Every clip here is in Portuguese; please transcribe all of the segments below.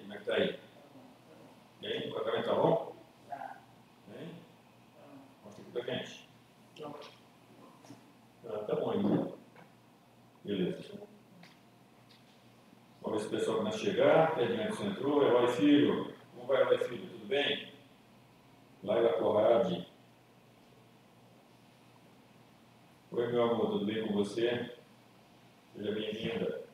Como é que está aí? Bem? O tratamento está bom? Bem? Mostra aqui para gente. Tá bom ainda. Beleza. Vamos ver se o pessoal começa a chegar. Até adiante você entrou. Eloy Filho. Como vai, Eloy Filho? Tudo bem? Laila Corradi. Oi, meu amor, tudo bem com você? Seja bem-vinda.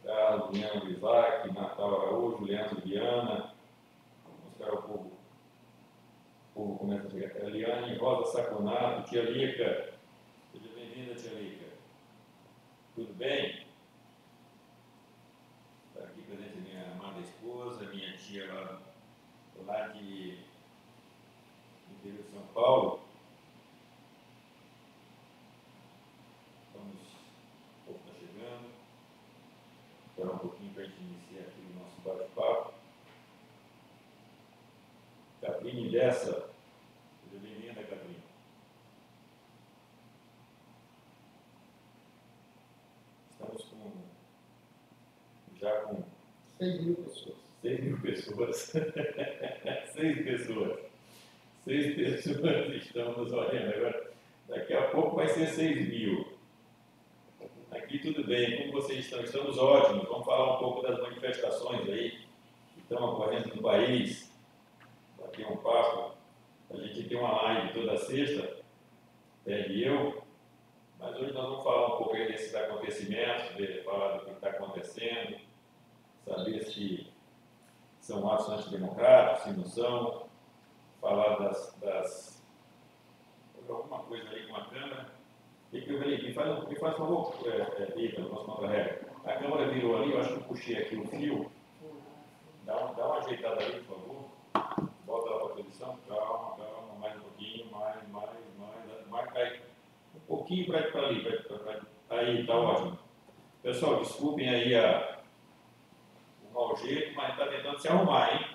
Carlos, Leandro Isaac, Natal Araújo, Leandro Viana. Vamos esperar o povo. O povo começa a chegar. Eliane Rosa Saconato, tia Lica. Seja bem-vinda, tia Lica. Tudo bem? Está aqui presente minha amada esposa, minha tia lá de interior de São Paulo. O povo está chegando. Esperar um pouquinho para a gente iniciar aqui o nosso bate-papo. Caprine Dessa. Seja bem-vinda, Caprine. Estamos já com 6.000 pessoas. 6.000 pessoas. 6 pessoas. 6 pessoas estão nos olhando agora. Daqui a pouco vai ser 6.000. Aqui tudo bem. Como vocês estão? Estamos ótimos. Vamos falar um pouco das manifestações aí que estão ocorrendo no país. Bater um papo. A gente tem uma live toda sexta, Ted e eu, mas hoje nós vamos falar um pouco aí desses acontecimentos, falar do que está acontecendo, saber se são atos antidemocráticos, se não são, falar alguma coisa aí com a Câmara. E que eu falei, me faz um favor, Eita, nosso contra-regra. A Câmara virou ali, eu acho que eu puxei aqui o fio. Dá uma ajeitada ali, por favor. Volta lá para a posição. Calma, mais um pouquinho, mais, cai um pouquinho para ali. Aí, está ótimo. Pessoal, desculpem aí o mau jeito, mas está tentando se arrumar, hein?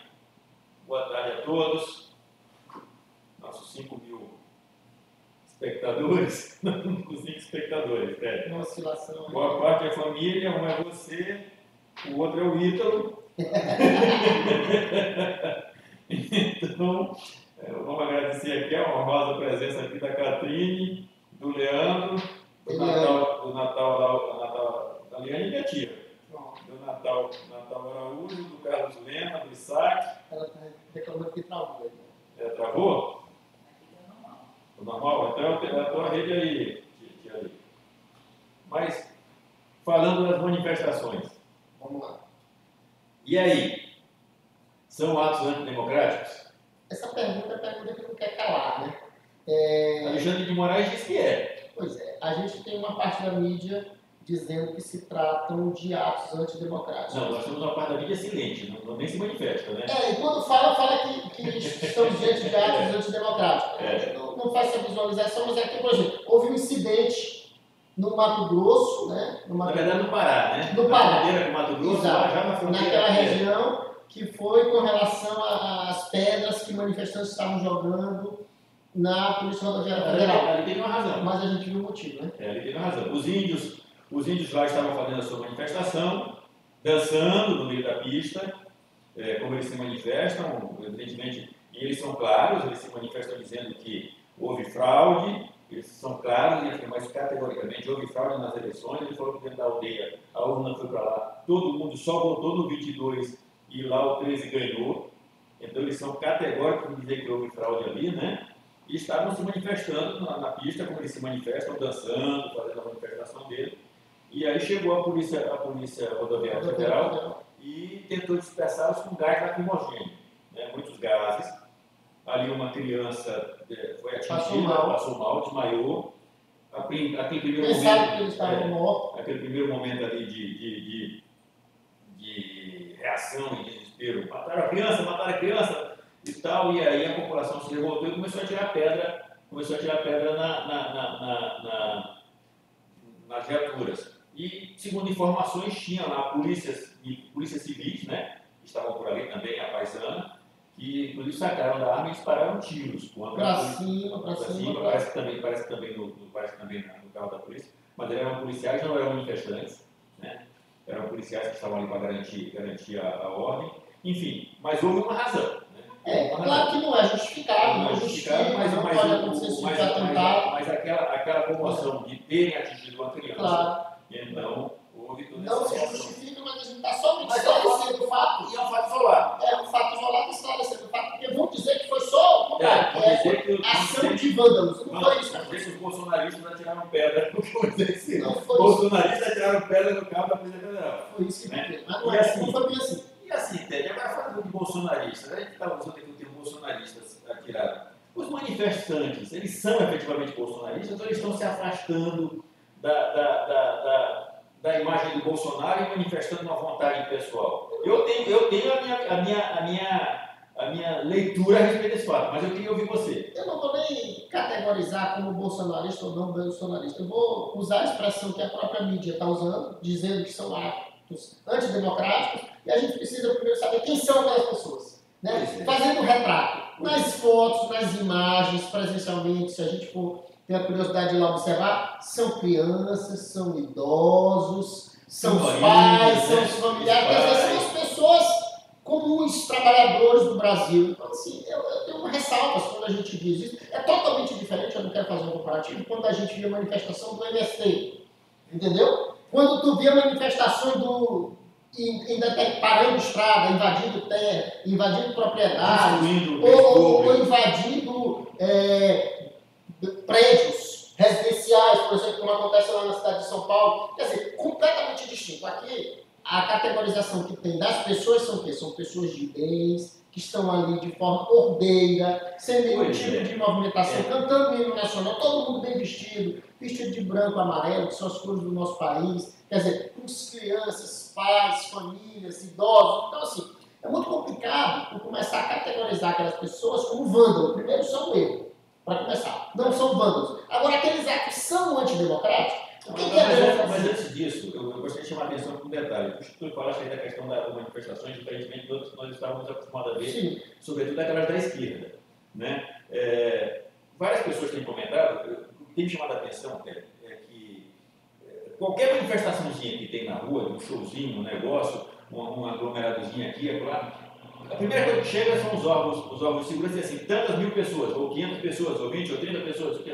Boa tarde a todos. Nossos 5.000 espectadores. Os 5 espectadores, Ted. Uma oscilação. Boa parte é família, um é você, o outro é o Ítalo. Então, vamos agradecer aqui a honrosa presença aqui da Catrine, do Leandro, do Natal da Liane, minha tia. Do Natal Araújo, do Carlos Lema, do Isaac. Ela está reclamando que travou. Travou? O normal? Então é a tua rede aí, tia. Mas, falando das manifestações. Vamos lá. E aí? São atos antidemocráticos? Essa pergunta é a pergunta que não quer calar, né? Alexandre de Moraes diz que é. Pois é, a gente tem uma parte da mídia dizendo que se tratam de atos antidemocráticos. Não, nós temos uma parte da mídia silente, não nem se manifesta, né? E quando fala que estamos diante de atos antidemocráticos. Não faz essa visualização, mas aqui, por exemplo, houve um incidente no Mato Grosso, né? Na verdade, no Pará, né? No Pará. Na fronteira com o Mato Grosso, exato, já na fronteira. Naquela região, que foi com relação às pedras que manifestantes estavam jogando na Polícia Rodoviária Federal. Ali tem uma razão. Mas a gente viu o motivo, né? Ali tem uma razão. Os índios lá estavam fazendo a sua manifestação, dançando no meio da pista, como eles se manifestam, evidentemente, e eles são claros, eles se manifestam dizendo que houve fraude, eles são claros, mas categoricamente houve fraude nas eleições. Ele falou que dentro da aldeia a urna foi para lá, todo mundo só votou no 22 e lá o 13 ganhou. Então eles são categóricos em dizer que houve fraude ali, né? E estavam se manifestando na pista, como eles se manifestam, dançando, fazendo a manifestação dele. E aí chegou a polícia Rodoviária Federal e tentou dispersá-los com gás lacrimogêneo, né? Muitos gases. Ali uma criança foi atingida, passou mal, desmaiou. Aquele primeiro momento, que eles estavam mortos. Aquele primeiro momento ali de reação e desespero. Mataram a criança e tal. E aí a população se revoltou e começou a tirar pedra nas viaturas. E, segundo informações, tinha lá polícias civis, né? Que estavam por ali também, a paisana, que inclusive sacaram da arma e dispararam tiros para cima. Parece que também no carro da polícia, mas eram policiais, não eram manifestantes, né? Eram policiais que estavam ali para garantir a ordem. Enfim, mas houve uma razão. Claro que não é justificável, não justifica, mas não pode acontecer esse tipo de atentado. Mas aquela comoção de terem atingido uma criança, claro. Então houve toda não essa se situação. justifica, mas a gente está só esclarecendo o fato. E é um fato isolado. É um fato isolado esclarecendo o fato, porque vão dizer que foi só o contrário, ação de vândalos. Não foi isso. Vão dizer que os bolsonaristas atiraram pedra. Não foi bolsonaristas atiraram pedra no carro da Polícia Federal. Foi isso que né? Mas não, assim, não foi bem assim. E assim, Ted, agora falando de bolsonaristas, a gente está usando aqui o termo bolsonaristas atiraram. Os manifestantes, eles são efetivamente bolsonaristas ou eles estão se afastando da imagem do Bolsonaro e manifestando uma vontade pessoal? Eu tenho a minha leitura a respeito desse fato, mas eu queria ouvir você. Eu não vou nem categorizar como bolsonarista ou não bolsonarista. Eu vou usar a expressão que a própria mídia está usando, dizendo que são atos antidemocráticos, e a gente precisa primeiro saber quem são aquelas pessoas. Né? Fazendo um retrato nas fotos, nas imagens, presencialmente, se a gente for ter a curiosidade de ir lá observar, são crianças, são idosos, são os pais, são os familiares, quer dizer, são as pessoas comuns, trabalhadores do Brasil. Então, assim, eu tenho uma ressalva quando a gente diz isso. É totalmente diferente, eu não quero fazer um comparativo, quando a gente via a manifestação do MST, entendeu? Quando tu via manifestações parando estrada, invadindo terra, invadindo propriedade, ou invadindo prédios residenciais, por exemplo, como acontece lá na cidade de São Paulo. Quer dizer, completamente distinto. Aqui, a categorização que tem das pessoas são o quê? São pessoas de bens, que estão ali de forma ordeira, sem nenhum tipo de movimentação, cantando o hino nacional, todo mundo bem vestido de branco e amarelo, que são as cores do nosso país. Quer dizer, com crianças, pais, famílias, idosos. Então, assim, é muito complicado começar a categorizar aquelas pessoas como vândalos. Primeiro são eu, para começar. Não são vândalos. Agora, aqueles atos são antidemocráticos. Mas antes disso, eu gostaria de chamar a atenção para um detalhe. Tu falaste aí da questão das manifestações, diferentemente de outros que nós estávamos acostumados a ver, sim, sobretudo aquelas da esquerda. Né? Várias pessoas têm comentado, o que tem me chamado a atenção é que qualquer manifestaçãozinha que tem na rua, um showzinho, um negócio, um aglomeradozinho aqui, é claro, a primeira coisa que chega são os órgãos de segurança, assim, tantas mil pessoas, ou 500 pessoas, ou 20, ou 30 pessoas.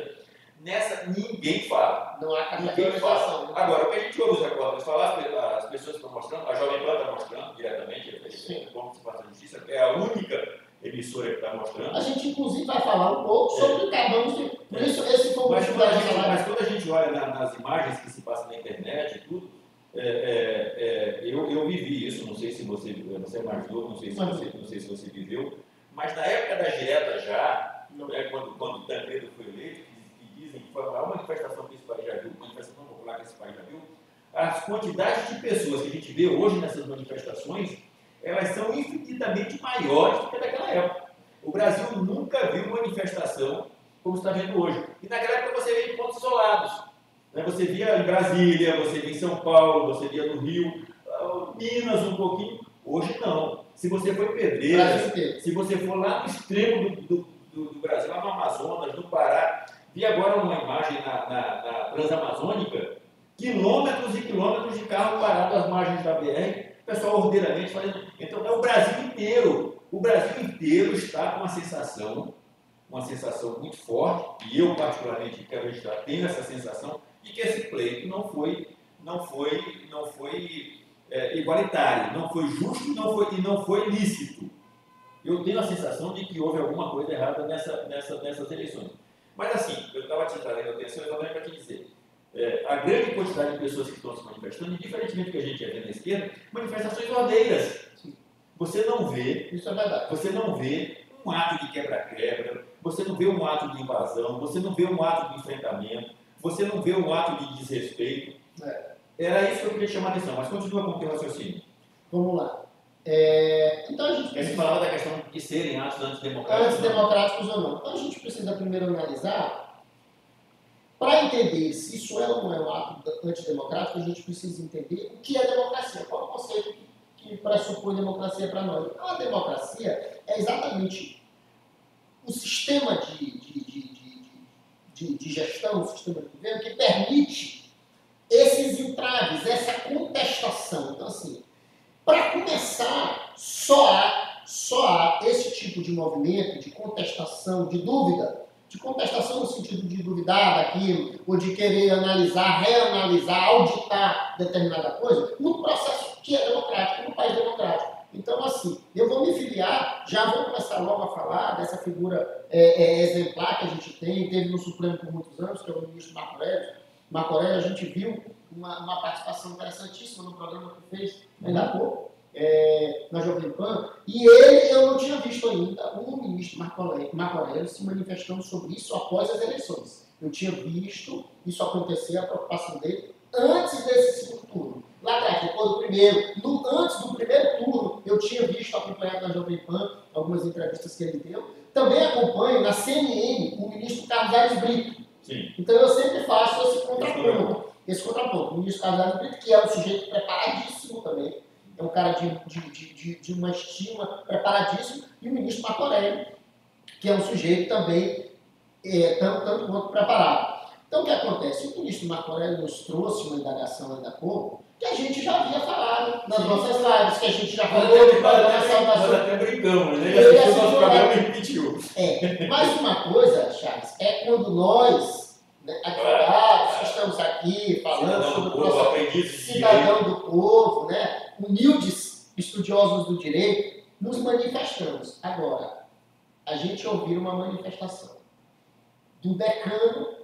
Nessa, ninguém fala. Não há categorização. Agora, o que a gente ouve os repórteres falar, as pessoas estão mostrando, a Jovem Pan está mostrando diretamente, como se faz a justiça, é a única emissora que está mostrando. A gente, inclusive, vai falar um pouco sobre acabamos de... Por isso, esse foi o mas quando a gente olha nas imagens que se passam na internet e tudo, eu vivi isso, não sei se você é mais novo, não sei se você viveu, mas na época das diretas já, quando o Tancredo foi eleito, que foi a maior manifestação que esse país já viu, manifestação popular que esse país já viu, as quantidades de pessoas que a gente vê hoje nessas manifestações, elas são infinitamente maiores do que naquela época. O Brasil nunca viu manifestação como está vendo hoje. E naquela época você via em pontos isolados. Né? Você via em Brasília, você via em São Paulo, você via no Rio, Minas um pouquinho. Hoje não. Se você for em Pedreiras, se você for lá no extremo do Brasil, lá no Amazonas, no Pará, vi agora uma imagem na Transamazônica, quilômetros e quilômetros de carro parado às margens da BR, o pessoal ordeiramente fazendo. Então, é o Brasil inteiro. O Brasil inteiro está com uma sensação muito forte, e eu, particularmente, quero registrar, tenho essa sensação de que esse pleito não foi igualitário, não foi justo e não foi lícito. Eu tenho a sensação de que houve alguma coisa errada nessas eleições. Mas assim, eu estava te trazendo a atenção exatamente para te dizer, a grande quantidade de pessoas que estão se manifestando, e diferentemente do que a gente vê na esquerda, manifestações ordeiras. Você não vê, isso é verdade. Você não vê um ato de quebra-quebra, você não vê um ato de invasão, você não vê um ato de enfrentamento, você não vê um ato de desrespeito. Era isso que eu queria chamar a atenção, mas continua com o teu raciocínio. Vamos lá. Então a gente precisa falar da questão de serem atos antidemocráticos. Antidemocráticos ou não. Então a gente precisa primeiro analisar, para entender se isso é ou não é um ato antidemocrático, a gente precisa entender o que é democracia, qual é o conceito que pressupõe democracia para nós. Então a democracia é exatamente o sistema de gestão, o sistema de governo que permite esses entraves, essa contestação contestação. Então, assim, para começar, só há esse tipo de movimento de contestação, de dúvida, de contestação no sentido de duvidar daquilo, ou de querer analisar, reanalisar, auditar determinada coisa, no processo que é democrático, no país democrático. Então, assim, eu vou me filiar, já vou começar logo a falar dessa figura exemplar que a gente tem, teve no Supremo por muitos anos, que é o ministro Marco Aurélio. A gente viu uma participação interessantíssima no programa que fez ainda há pouco, na Jovem Pan, e eu não tinha visto ainda o ministro Marco Aurélio se manifestando sobre isso após as eleições. Eu tinha visto isso acontecer, a preocupação dele, antes desse segundo turno. Lá atrás, depois do primeiro, antes do primeiro turno, eu tinha visto, acompanhado na Jovem Pan, algumas entrevistas que ele deu. Também acompanho na CNN o ministro Carlos Aires Brito. Sim. Então eu sempre faço esse contraponto. O ministro Carlos Aires Brito, que é um sujeito preparadíssimo também, é um cara de uma estima preparadíssimo, e o ministro Marco Aurélio, que é um sujeito também tanto quanto preparado. Então, o que acontece? O ministro Marco Aurélio nos trouxe uma indagação ainda há pouco, que a gente já havia falado nas nossas lives, que a gente já falou de nós até brincamos, né? Ele assistiu o nosso programa e repetiu. Mas uma coisa, Charles, é quando nós, advogados, que estamos aqui falando sobre o processo cidadão do povo, humildes estudiosos do direito, nos manifestamos. Agora, a gente ouviu uma manifestação do decano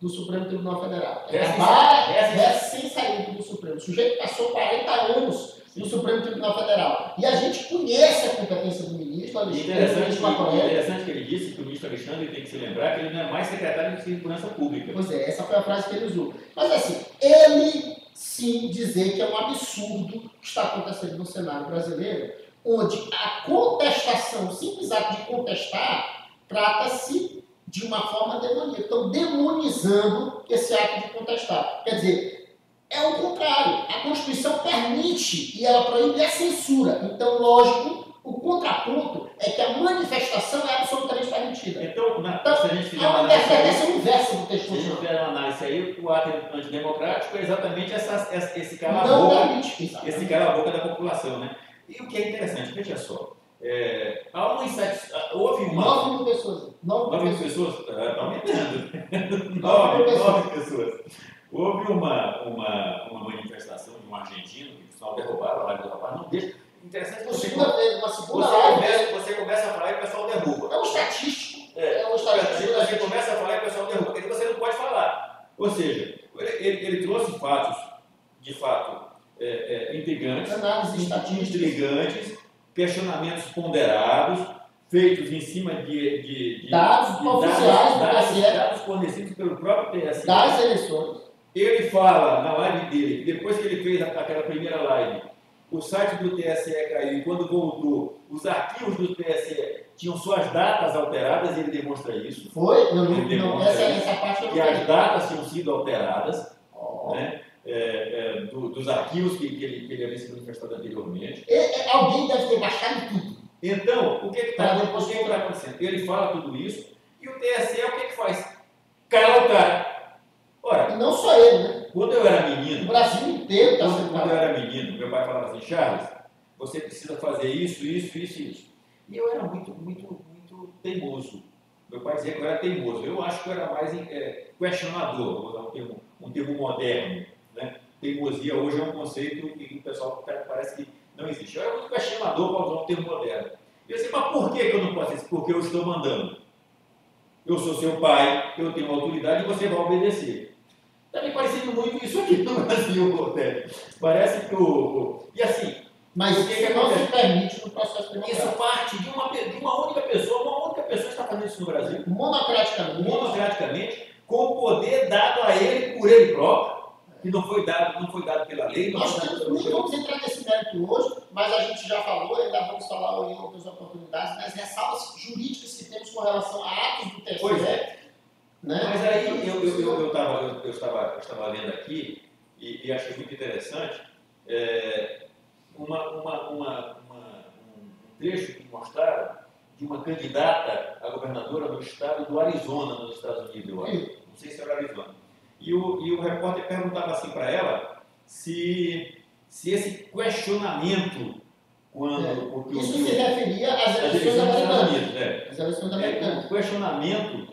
do Supremo Tribunal Federal. Recém-saído do Supremo. O sujeito passou 40 anos no Supremo Tribunal Federal. E a gente conhece a competência do ministro interessante que ele disse que o ministro Alexandre tem que se lembrar que ele não é mais secretário de Segurança Pública. Pois é, essa foi a frase que ele usou. Mas assim, ele sim dizer que é um absurdo o que está acontecendo no cenário brasileiro, onde a contestação, o simples ato de contestar, trata-se de uma forma demoníaca. Estão demonizando esse ato de contestar. Quer dizer, é o contrário. A Constituição permite e ela proíbe a censura. Então, lógico, o contraponto é que a manifestação é absolutamente permitida. Então se a gente fizer uma interpretação inversa do texto. Se a gente fizer uma análise aí, o ato antidemocrático é exatamente esse cala-a-boca, esse cala-a-boca da população, né? E o que é interessante, veja só, houve uma... 9 mil pessoas. 9 mil pessoas? Está aumentando. 9 pessoas. Houve uma manifestação de um argentino, que o pessoal derrubaram a live do rapaz, não deixa. Interessante que você começa a falar e o pessoal derruba. É um estatístico. Você começa a falar e o pessoal derruba, porque você não pode falar. Ou seja, ele trouxe fatos, de fato, intrigantes, questionamentos ponderados, feitos em cima de dados oficiais, dados fornecidos pelo próprio TSE. Das eleições. Ele fala na live dele, depois que ele fez aquela primeira live, o site do TSE caiu e quando voltou, os arquivos do TSE tinham suas datas alteradas e ele demonstra isso. Foi? Essa parte eu não que as datas tinham sido alteradas, né? Dos arquivos que ele havia se manifestado anteriormente. Alguém deve ter baixado tudo. Então, o que está acontecendo? Ele fala tudo isso e o TSE o que faz? Cala o cara. Ora, e não só ele, né? Quando eu era menino, o Brasil inteiro está sendo quando eu era menino, meu pai falava assim, Charles, você precisa fazer isso. E eu era muito teimoso. Meu pai dizia que eu era teimoso. Eu acho que eu era mais questionador, vou usar um termo moderno. Né? Teimosia hoje é um conceito que o pessoal parece que não existe. Eu era muito questionador para usar um termo moderno. Eu disse, mas por que eu não posso isso? Porque eu estou mandando. Eu sou seu pai, eu tenho autoridade e você vai obedecer. Está me parecendo muito isso aqui no Brasil, Rotério. Parece que E assim... Mas o que não se permite no processo democrático? Isso parte de uma única pessoa. Uma única pessoa está fazendo isso no Brasil. Monocraticamente, com o poder dado a ele por ele próprio, que não foi dado pela lei. Nós não vamos entrar nesse mérito hoje, mas a gente já falou, ainda vamos falar em outras oportunidades, nas ressalvas jurídicas que temos com relação a atos do TSE. Pois é. Né? Mas aí eu estava vendo aqui e achei muito interessante um trecho que mostraram de uma candidata a governadora do estado do Arizona, nos Estados Unidos, eu acho. Não sei se era Arizona. E o repórter perguntava assim para ela se se esse questionamento, quando... Isso se referia às eleições americanas. As eleições americanas. O questionamento,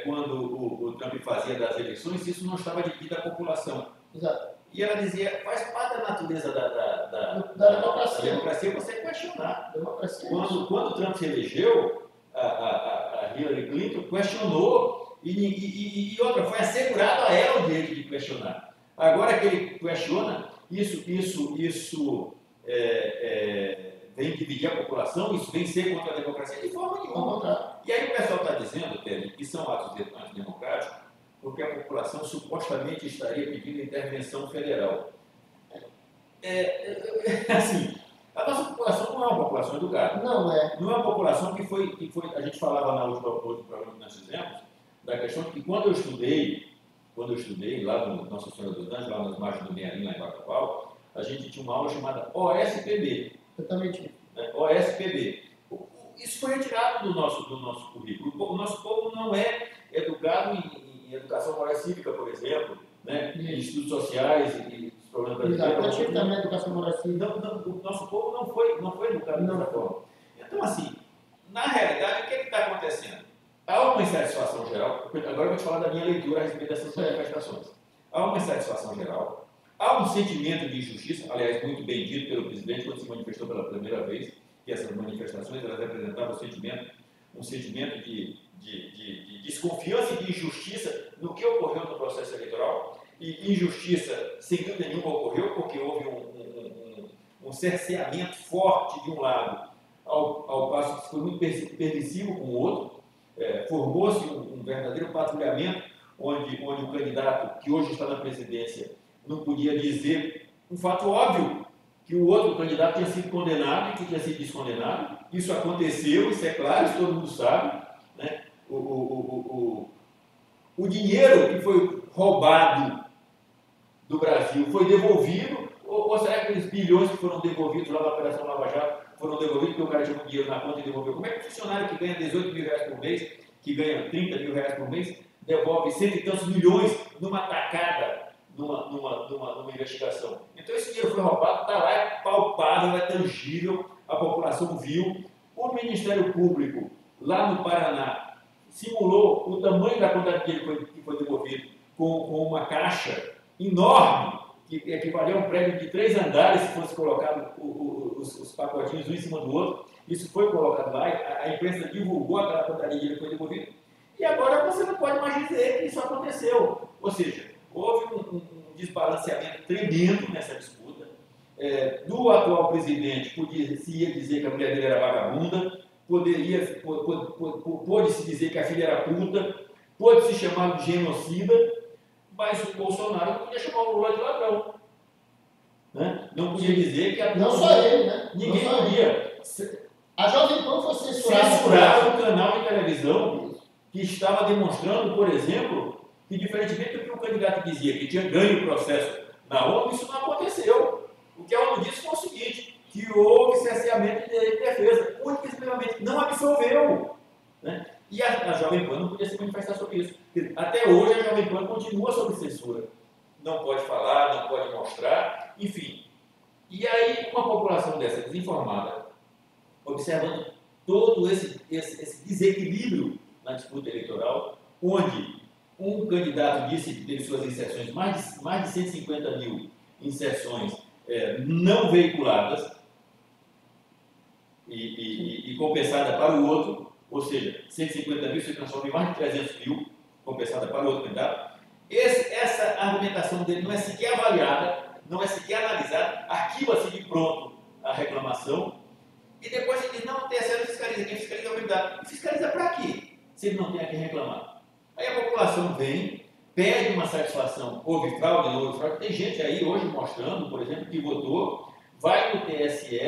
quando o Trump fazia das eleições, isso não estava dividido à população. Exato. E ela dizia, faz parte da natureza Da democracia você questionar. Democracia. Quando o Trump se elegeu, a Hillary Clinton questionou e outra, foi assegurado a ela o direito de questionar. Agora que ele questiona, isso vem dividir a população, isso vem ser contra a democracia de forma nenhuma. E aí o pessoal está dizendo, Ted, que são atos antidemocráticos, porque a população supostamente estaria pedindo intervenção federal. Assim, a nossa população não é uma população educada. Não é. Não é uma população que foi a gente falava na última programa que nós fizemos, da questão de que quando eu estudei lá no Nossa Senhora dos Anjos, lá nas margens do Mearim, lá em Bacabal, a gente tinha uma aula chamada OSPB. Eu também tive. OSPB. Isso foi retirado do nosso currículo. O nosso povo não é educado em educação moral e cívica, por exemplo, né? Em estudos sociais e problemas brasileiros. Eu tive também educação moral e cívica. O nosso povo não foi educado dessa forma. Então, assim, na realidade, o que está acontecendo? Há uma insatisfação geral. Agora eu vou te falar da minha leitura a respeito dessas manifestações. Há uma insatisfação geral. Há um sentimento de injustiça, aliás, muito bem dito pelo presidente quando se manifestou pela primeira vez, que essas manifestações elas representavam um sentimento de desconfiança e de injustiça no que ocorreu no processo eleitoral. E injustiça, sem dúvida nenhuma, ocorreu porque houve um cerceamento forte de um lado, ao passo que foi muito permissivo com o outro. Formou-se um verdadeiro patrulhamento, onde o candidato que hoje está na presidência não podia dizer um fato óbvio, que o outro candidato tinha sido condenado e que tinha sido descondenado. Isso aconteceu, isso é claro, isso todo mundo sabe, né? O dinheiro que foi roubado do Brasil foi devolvido, ou será que aqueles bilhões que foram devolvidos lá na Operação Lava Jato foram devolvidos porque o cara tinha um dinheiro na conta e devolveu? Como é que um funcionário que ganha 18 mil reais por mês, que ganha 30 mil reais por mês, devolve cento e tantos milhões numa tacada, numa investigação? Então esse dinheiro foi roubado, está lá, é palpável, é tangível, a população viu. O Ministério Público, lá no Paraná, simulou o tamanho da quantidade de dinheiro que foi devolvido com uma caixa enorme, que equivalia a um prédio de 3 andares, se fosse colocado os pacotinhos um em cima do outro. Isso foi colocado lá, a imprensa divulgou aquela quantidade de dinheiro que foi devolvido. E agora você não pode mais dizer que isso aconteceu. Ou seja, houve um desbalanceamento tremendo nessa disputa. Do atual presidente, podia-se dizer que a mulher dele era vagabunda, pôde-se dizer que a filha era puta, pôde-se chamar de genocida, mas o Bolsonaro não podia chamar o Lula de ladrão. Né? Não podia dizer que a... Não só ele, né? Ninguém podia. A Jovem Pan foi censurada. Censuraram o canal de televisão que estava demonstrando, por exemplo, que diferentemente do que o candidato dizia, que tinha ganho o processo na ONU, isso não aconteceu. O que a ONU disse foi o seguinte, que houve cerceamento de direito de defesa, única e exclusivamente, não absolveu. Né? E a Jovem Pan não podia se manifestar sobre isso. Até hoje a Jovem Pan continua sob censura. Não pode falar, não pode mostrar, enfim. E aí, uma população dessa desinformada, observando todo esse desequilíbrio na disputa eleitoral, onde um candidato disse que teve suas inserções, mais de 150 mil inserções não veiculadas e compensada para o outro, ou seja, 150 mil se transforma em mais de 300 mil, compensada para o outro candidato. Essa argumentação dele não é sequer avaliada, não é sequer analisada, arquiva-se de pronto a reclamação, e depois ele diz, não, o TSE não fiscaliza, quem fiscaliza é o candidato. E fiscaliza para quê, se ele não tem a quem reclamar? Aí a população vem, pede uma satisfação, houve fraude, não houve fraude. Tem gente aí hoje mostrando, por exemplo, que votou, vai no TSE,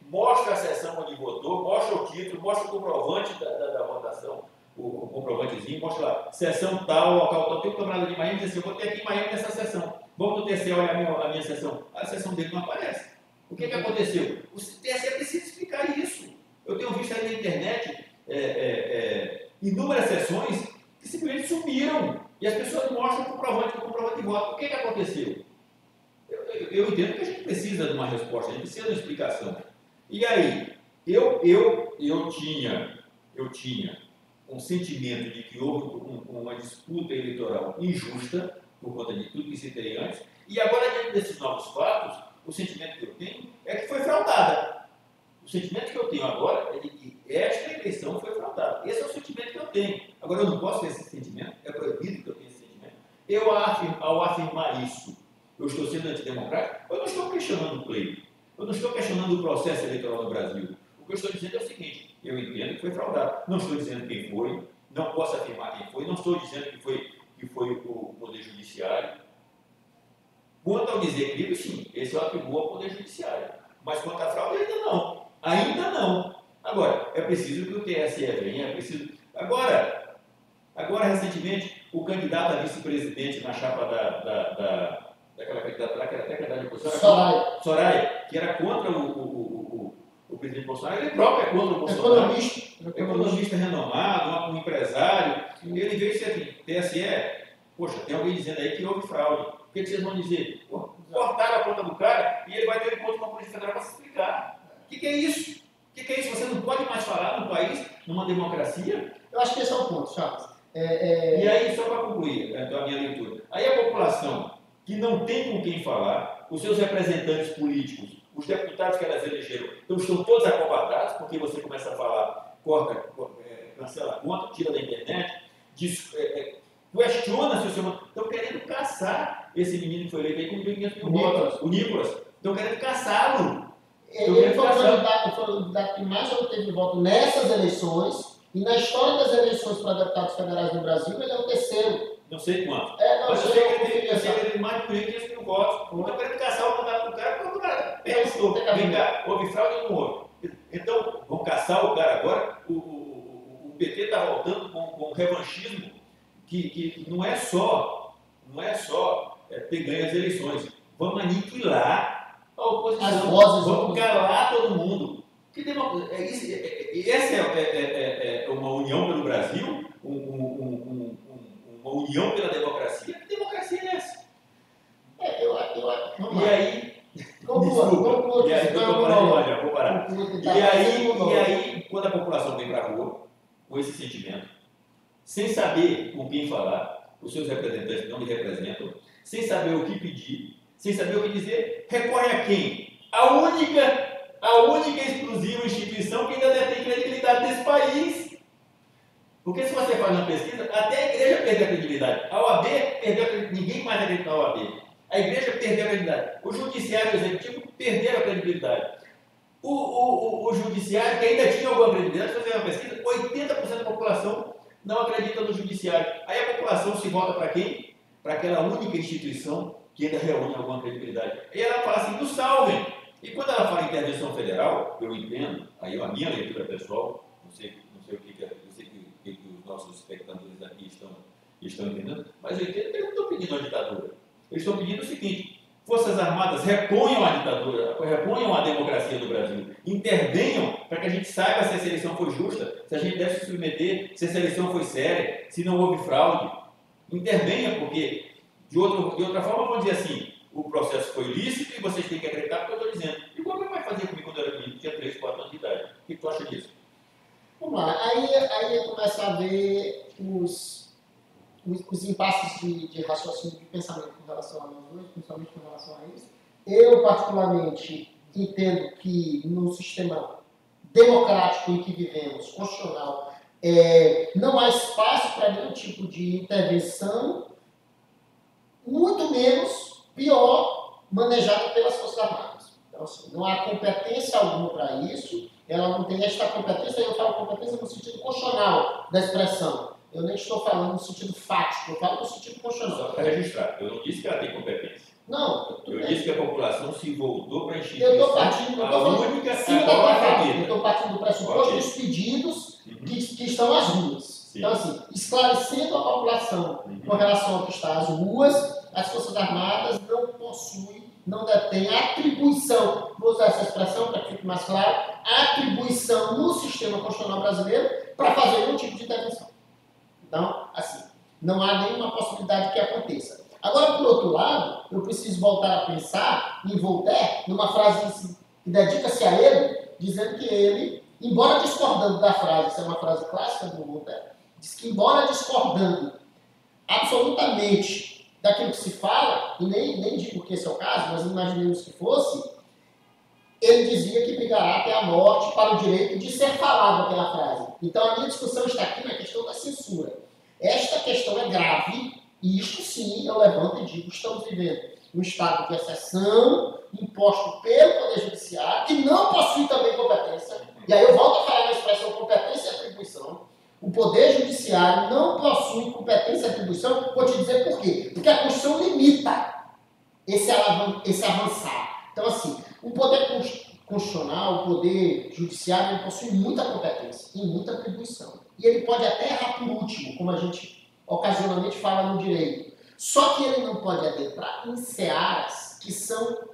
mostra a sessão onde votou, mostra o título, mostra o comprovante da votação, o comprovantezinho, mostra lá, sessão tal, local tal, tem um camarada de Miami, diz assim, eu votei aqui em Miami nessa sessão, vamos no TSE olhar a minha sessão. A sessão dele não aparece. O que aconteceu? O TSE precisa explicar isso. Eu tenho visto aí na internet inúmeras sessões que simplesmente sumiram e as pessoas mostram o comprovante de voto. O que aconteceu? Eu entendo que a gente precisa de uma resposta, a gente precisa de uma explicação. E aí, eu tinha um sentimento de que houve uma disputa eleitoral injusta, por conta de tudo que citei antes, e agora, diante desses novos fatos, o sentimento que eu tenho é que foi fraudada. O sentimento que eu tenho agora é de que esta eleição foi fraudada. Esse é o sentimento que eu tenho. Agora, eu não posso ter esse sentimento, é proibido que eu tenha esse sentimento. Ao afirmar isso, eu estou sendo antidemocrático, eu não estou questionando o pleito, eu não estou questionando o processo eleitoral no Brasil. O que eu estou dizendo é o seguinte: eu entendo que foi fraudado. Não estou dizendo quem foi, não posso afirmar quem foi, não estou dizendo que foi o Poder Judiciário. Quanto ao desequilíbrio, sim, esse eu atribuo ao Poder Judiciário. Mas quanto à fraude, ainda não. Ainda não. Agora, é preciso que o TSE venha, é preciso... Agora, recentemente, o candidato a vice-presidente na chapa daquela candidata lá, que era até candidata de oposição, Soraya, que era contra o presidente Bolsonaro, ele próprio é contra o Bolsonaro. Economista renomado, um empresário. Ele veio e disse assim: TSE, poxa, tem alguém dizendo aí que houve fraude. O que vocês vão dizer? Pô, cortaram a conta do cara e ele vai ter encontro com a Polícia Federal para se explicar. O que é isso? O que é isso? Você não pode mais falar num país, numa democracia? Eu acho que esse é o ponto, Charles. E aí, só para concluir a minha leitura, aí a população que não tem com quem falar, os seus representantes políticos, os deputados que elas elegeram, então estão todos acovardados, porque você começa a falar, cancela a conta, tira da internet, questiona se o seu... Estão querendo caçar esse menino que foi eleito aí com 500 mil votos, o Nicolas. Estão querendo caçá-lo. Ele foi o candidato que mais obteve voto nessas eleições, e na história das eleições para deputados federais no Brasil, ele é o terceiro. Não sei quanto. Mas eu sei que ele tem mais de 500 mil votos. Estão querendo caçar o mandato do cara, porque o cara pensou, vem cá, houve fraude ou não houve? Então, vão caçar o cara agora. O PT está voltando com um revanchismo que não é só ter ganho as eleições. Vamos aniquilar a oposição. As vozes, vamos calar todo mundo. Essa é uma união pelo Brasil, uma união pela democracia. Que democracia é essa? E aí... Conclua. E aí, vou parar. E aí, quando a população vem para a rua, com esse sentimento, sem saber com quem falar, os seus representantes não lhe representam, sem saber o que pedir, sem saber o que dizer, recorre a quem? A única e exclusiva instituição que ainda detém credibilidade nesse país. Porque se você faz uma pesquisa, até a igreja perdeu a credibilidade. A OAB perdeu a credibilidade. Ninguém mais acredita na OAB. A igreja perdeu a credibilidade. O judiciário e o executivo perderam a credibilidade. O judiciário, que ainda tinha alguma credibilidade, se você fizer uma pesquisa, 80% da população não acredita no judiciário. Aí a população se volta para quem? Para aquela única instituição que ainda reúne alguma credibilidade. E ela fala assim: nos salvem. E quando ela fala em intervenção federal, eu entendo, aí a minha leitura pessoal, não sei o que os nossos espectadores aqui estão entendendo, mas eu entendo que eles não estão pedindo uma ditadura. Eles estão pedindo o seguinte: Forças Armadas reponham a ditadura, reponham a democracia do Brasil, intervenham para que a gente saiba se essa eleição foi justa, se a gente deve se submeter, se essa eleição foi séria, se não houve fraude. Intervenha, porque de outra forma vão dizer assim: o processo foi lícito e vocês têm que acreditar porque eu estou dizendo. E como é que vai fazer comigo quando eu era menino, tinha 3, 4 anos de idade? O que tu acha disso? Vamos lá, aí começa a ver os impasses de raciocínio, de pensamento com relação a nós dois, principalmente com relação a isso. Eu, particularmente, entendo que no sistema democrático em que vivemos, constitucional, não há espaço para nenhum tipo de intervenção, muito menos, pior, manejada pelas Forças Armadas. Então, assim, não há competência alguma para isso, ela não tem esta competência, eu falo competência no sentido constitucional da expressão. Eu nem estou falando no sentido fático, eu falo no sentido constitucional. Só para registrar, eu não disse que ela tem competência. Não, eu disse que a população se voltou para a instituição. Eu estou partindo, eu estou partindo do pressuposto dos pedidos que estão às ruas. Sim. Então, assim, esclarecendo a população com relação ao que está às ruas, as Forças Armadas não possuem, não detêm atribuição, vou usar essa expressão para que fique mais claro, atribuição no sistema constitucional brasileiro para fazer nenhum tipo de intervenção. Então, assim, não há nenhuma possibilidade que aconteça. Agora, por outro lado, eu preciso voltar a pensar em Voltaire, numa frase que dedica-se a ele, dizendo que ele, embora discordando da frase, essa é uma frase clássica do Voltaire, diz que embora discordando absolutamente daquilo que se fala, e nem digo que esse é o caso, mas imaginemos que fosse, ele dizia que brigará até a morte para o direito de ser falado aquela frase. Então a minha discussão está aqui na questão da censura. Esta questão é grave, e isto sim eu levanto e digo, estamos vivendo um estado de exceção imposto pelo Poder Judiciário, que não possui também competência, e aí eu volto a falar na expressão competência e atribuição. O Poder Judiciário não possui competência e atribuição, vou te dizer por quê. Porque a Constituição limita esse avançar. Então, assim, o Poder Constitucional, o Poder Judiciário, ele possui muita competência e muita atribuição. E ele pode até errar por último, como a gente ocasionalmente fala no direito. Só que ele não pode adentrar em searas que são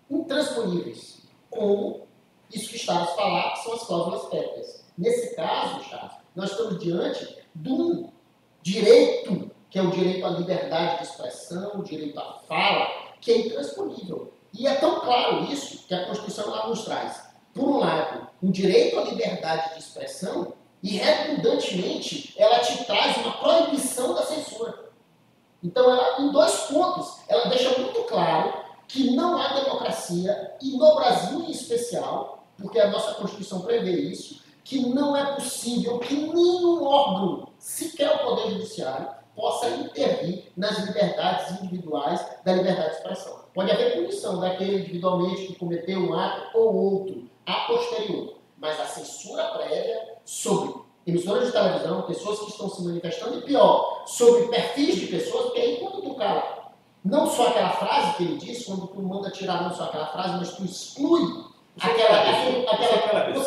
intransponíveis, como isso que está a falar, que são as cláusulas pétreas. Nesse caso, Charles, nós estamos diante de um direito, que é o direito à liberdade de expressão, o direito à fala, que é intransponível. E é tão claro isso que a Constituição lá nos traz, por um lado, um direito à liberdade de expressão e, redundantemente, ela te traz uma proibição da censura. Então, ela, em 2 pontos, ela deixa muito claro que não há democracia, e no Brasil em especial, porque a nossa Constituição prevê isso, que não é possível que nenhum órgão, sequer o Poder Judiciário, possa intervir nas liberdades individuais da liberdade de expressão. Pode haver punição daquele individualmente que cometeu um ato ou outro a posterior, mas a censura prévia sobre emissoras de televisão, pessoas que estão se manifestando, e pior, sobre perfis de pessoas, porque aí quando tu cala, não só aquela frase que ele diz, quando tu manda tirar não só aquela frase, mas tu exclui você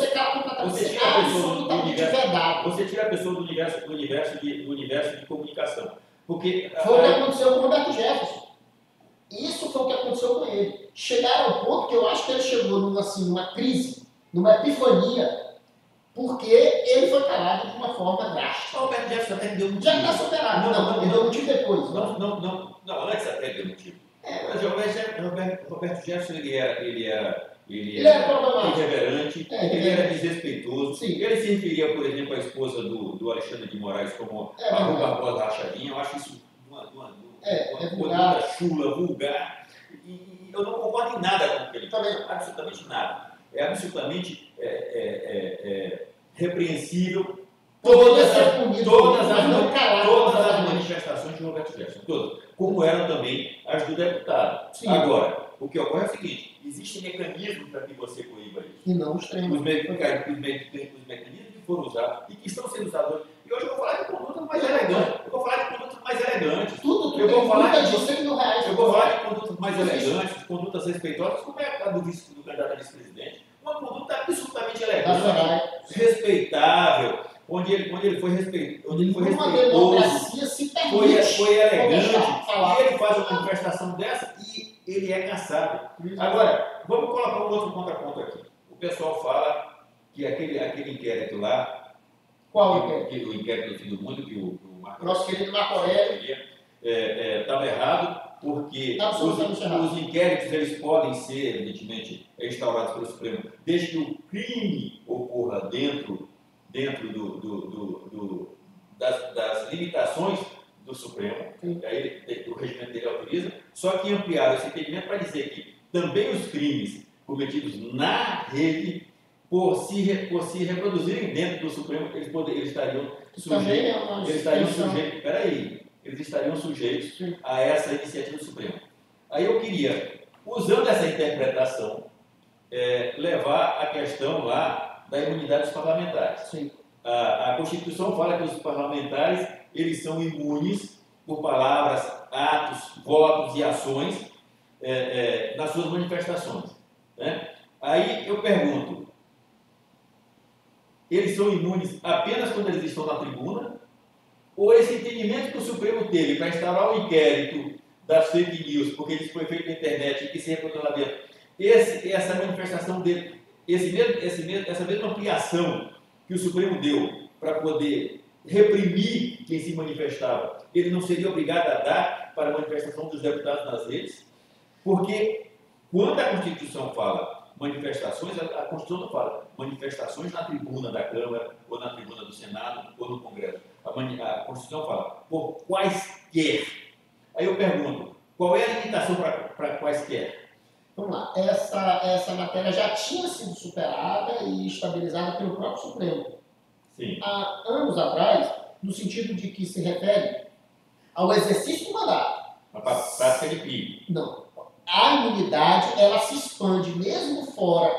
cala completamente, você tira absolutamente vedado. Você tira a pessoa do universo de comunicação. Porque foi o que aconteceu com o Roberto Jefferson. Isso foi o que aconteceu com ele. Chegaram ao ponto que eu acho que ele chegou numa crise, numa epifania, porque ele foi calado de uma forma drástica. O Roberto Jefferson até deu motivo. Já está superado. Não, ele deu motivo depois. Não, antes até deu motivo. Mas o Roberto Jefferson, ele era irreverente, ele era desrespeitoso. Sim. Ele se referia, por exemplo, à esposa do Alexandre de Moraes como a Rua Barbosa Rachadinha. Eu acho isso uma conduta chula, vulgar. E eu não concordo em nada com o que ele faz. Absolutamente nada. É absolutamente repreensível todas as manifestações de Roberto Jefferson. Todas. Como eram também as do deputado. Sim. Agora, o que ocorre é o seguinte: existem mecanismos para que você coíba isso. E não os treinos. Os mecanismos que foram usados e que estão sendo usados hoje. E hoje eu vou falar de condutas mais elegantes. Eu vou falar de condutas mais elegantes. Eu vou falar de 100 mil reais. Eu vou falar de condutas mais elegantes, condutas respeitosas, como é a do candidato a vice-presidente. Uma conduta absolutamente elegante, respeitável, onde ele foi respeitoso, uma democracia se permite, foi elegante, e ele faz uma manifestação dessa e ele é caçado. Agora, vamos colocar um outro contraponto aqui. O pessoal fala que aquele inquérito lá, qual inquérito? O inquérito do fim do mundo, que o nosso querido Marco Aurélio estava errado, porque os inquéritos eles podem ser, evidentemente, instaurados pelo Supremo, desde que o crime ocorra dentro das limitações do Supremo, aí o regimento dele autoriza, só que ampliaram esse entendimento para dizer que também os crimes cometidos na rede, por se reproduzirem dentro do Supremo, eles estariam sujeitos a essa iniciativa do Supremo. Aí eu queria, usando essa interpretação, levar a questão lá da imunidade dos parlamentares. Sim. A Constituição fala que os parlamentares eles são imunes por palavras, atos, votos e ações nas suas manifestações. Né? Aí eu pergunto, eles são imunes apenas quando eles estão na tribuna? Ou esse entendimento que o Supremo teve para instaurar o inquérito das fake news, porque isso foi feito na internet e que se reproduz lá dentro, essa manifestação dele, essa mesma ampliação que o Supremo deu para poder reprimir quem se manifestava, ele não seria obrigado a dar para a manifestação dos deputados nas redes? Porque quando a Constituição fala manifestações, a Constituição não fala manifestações na tribuna da Câmara, ou na tribuna do Senado, ou no Congresso. A Constituição fala por quaisquer. Aí eu pergunto, qual é a limitação para quaisquer? Vamos lá, essa matéria já tinha sido superada e estabilizada pelo próprio Supremo. Sim. Há anos atrás, no sentido de que se refere ao exercício do mandato. A prática de crime. Não. A imunidade, ela se expande mesmo fora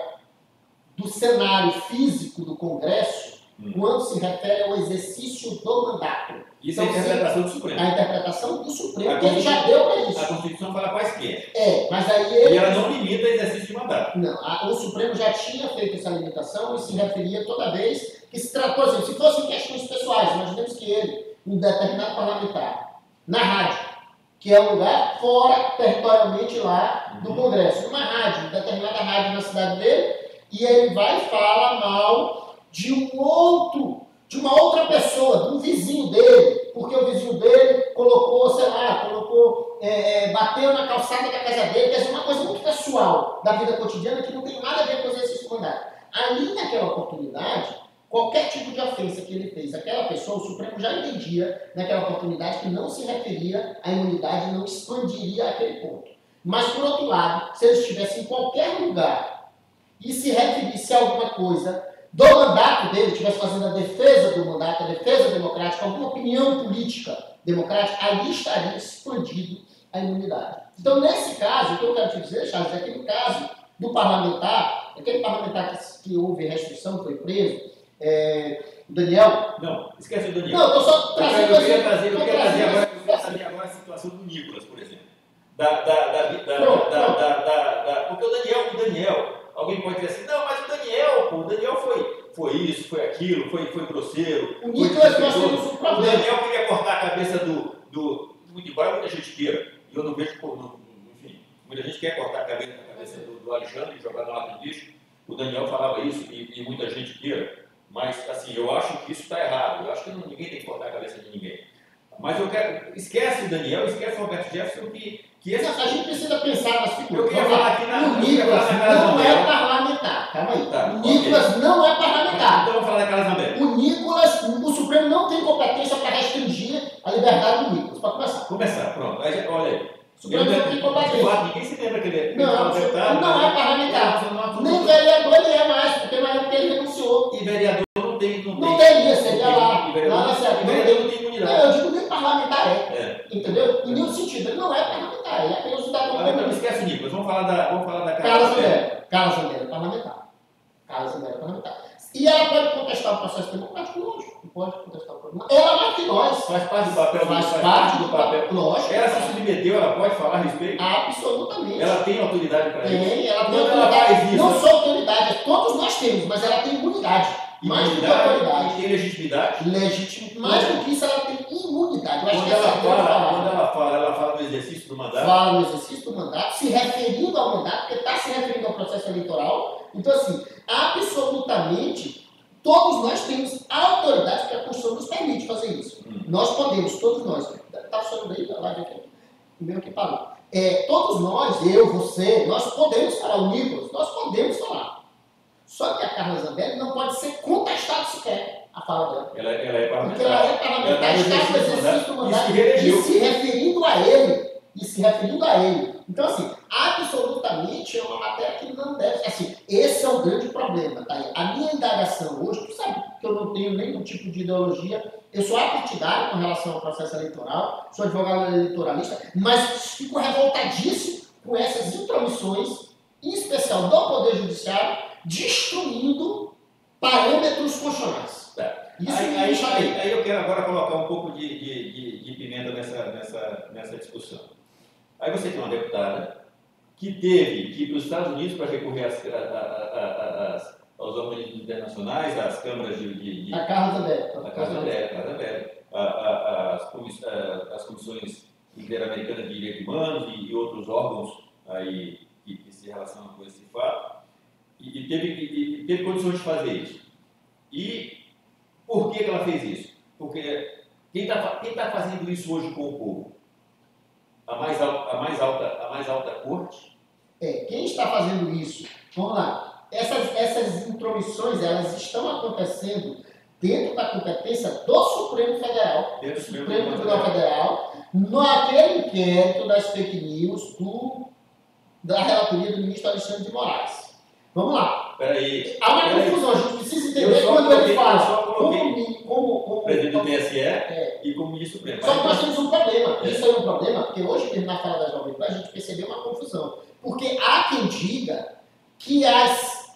do cenário físico do Congresso, quando se refere ao exercício do mandato. Isso então, é a interpretação do Supremo. A interpretação do Supremo, que ele já deu para isso. A Constituição fala quaisquer. Mas aí ele... E ela não limita o exercício de mandato. Não, o Supremo já tinha feito essa limitação e se referia toda vez que se trata, por exemplo, se fossem questões pessoais, imaginemos que ele, um determinado parlamentar, na rádio, que é um lugar fora, territorialmente lá do Congresso, numa rádio, determinada rádio na cidade dele, e ele vai e fala mal de uma outra pessoa, de um vizinho dele, porque o vizinho dele colocou, sei lá, bateu na calçada da casa dele, quer dizer, uma coisa muito pessoal da vida cotidiana que não tem nada a ver com o exercício do mandato. Ali, naquela oportunidade, qualquer tipo de ofensa que ele fez àquela pessoa, o Supremo já entendia naquela oportunidade que não se referia à imunidade, não expandiria aquele ponto. Mas, por outro lado, se ele estivesse em qualquer lugar e se referisse a alguma coisa do mandato dele, estivesse fazendo a defesa do mandato, a defesa democrática, alguma opinião política democrática, ali estaria expandido a imunidade. Então, nesse caso, o que eu quero te dizer, Charles, é que no caso do parlamentar, aquele parlamentar que houve restrição, foi preso, o Daniel... Não, esquece o Daniel. Não, eu estou só trazendo... Eu queria trazer agora a situação do Nicolas, por exemplo. Porque o Daniel, alguém pode dizer assim, não, mas o Daniel foi isso, foi aquilo, foi grosseiro. O Nicolas, nós temos um O problema. Daniel queria cortar a cabeça muito embora muita gente queira, e eu não vejo, enfim, muita gente quer cortar a cabeça do Alexandre e jogar no lado do lixo. O Daniel falava isso e muita gente queira. Mas, assim, eu acho que isso está errado. Eu acho que ninguém tem que cortar a cabeça de ninguém. Mas eu quero... Esquece o Daniel, esquece o Roberto Jefferson, A gente precisa pensar nas figuras. Eu queria falar aqui o Nicolas não é parlamentar. Calma aí. Tá, o Nicolas não é parlamentar. Então vamos falar da Carla Zambelli. O Nicolas, o Supremo não tem competência para restringir a liberdade do Nicolas. Para começar. Começar, pronto. Olha aí. O Supremo não tem competência. Ninguém se lembra que ele não é parlamentar. Nem vereador ele é mais, porque na época ele renunciou. E vereador não teria, seria lá. Vereador não tem imunidade. Eu digo nem parlamentar entendeu? Em nenhum sentido. Ele não é parlamentar, ele é apenas um cidadão comum. Não esquece, Nicolas. Vamos falar da Carla Zambelli. Carla Zambelli é parlamentar. Carla Zambelli é parlamentar. E ela pode contestar o processo democrático? Lógico, pode contestar o processo. Ela mais que nós. Faz parte do papel. Faz parte do papel. Lógico. Ela se submeteu, ela pode falar a respeito? Absolutamente. Ela tem autoridade para isso? Tem, ela tem autoridade. Não só autoridade, todos nós temos, mas ela tem imunidade. Mais do que autoridade. Tem legitimidade? Mais do que isso, ela tem imunidade. Quando ela fala do exercício do mandato? Fala no exercício do mandato, se referindo ao mandato, porque está se referindo ao processo eleitoral. Então, assim, absolutamente, todos nós temos autoridade, porque a Constituição nos permite fazer isso. Nós podemos, todos nós. Está funcionando aí? A live aqui. O meu que parou. Todos nós, eu, você, nós podemos falar, o Nicolas, nós podemos falar. Só que a Carla Zambelli não pode ser contestada sequer a fala dela. Ela é parlamentar. Porque ela é parlamentar, está no exercício do mandato e se referindo a ele. Então, assim, absolutamente é uma matéria que não deve... Assim, esse é o grande problema, tá aí. A minha indagação hoje, tu sabe que eu não tenho nenhum tipo de ideologia, eu sou apartidário com relação ao processo eleitoral, sou advogado eleitoralista, mas fico revoltadíssimo com essas intromissões, em especial do Poder Judiciário, destruindo parâmetros constitucionais. Isso aí eu quero agora colocar um pouco de pimenta nessa discussão. Aí você tem uma deputada que teve que ir para os Estados Unidos para recorrer aos organismos internacionais, às câmaras de a Carla Zambelli. As comissões interamericanas de direitos humanos e outros órgãos aí que se relacionam com esse fato. E teve condições de fazer isso. E por que ela fez isso? Porque Quem tá fazendo isso hoje com o povo? A mais alta corte? Quem está fazendo isso? Vamos lá. Essas intromissões, elas estão acontecendo dentro da competência do Supremo Federal, Dentro do Supremo Tribunal Federal, naquele inquérito das fake news da relatoria do ministro Alexandre de Moraes. Vamos lá. Peraí. Há uma confusão, a gente precisa entender quando ele fala como presidente do TSE e como ministro Supremo. Só que nós temos um problema. Isso é um problema, porque hoje, mesmo na fala da Jovem Pan, a gente percebeu uma confusão. Porque há quem diga que as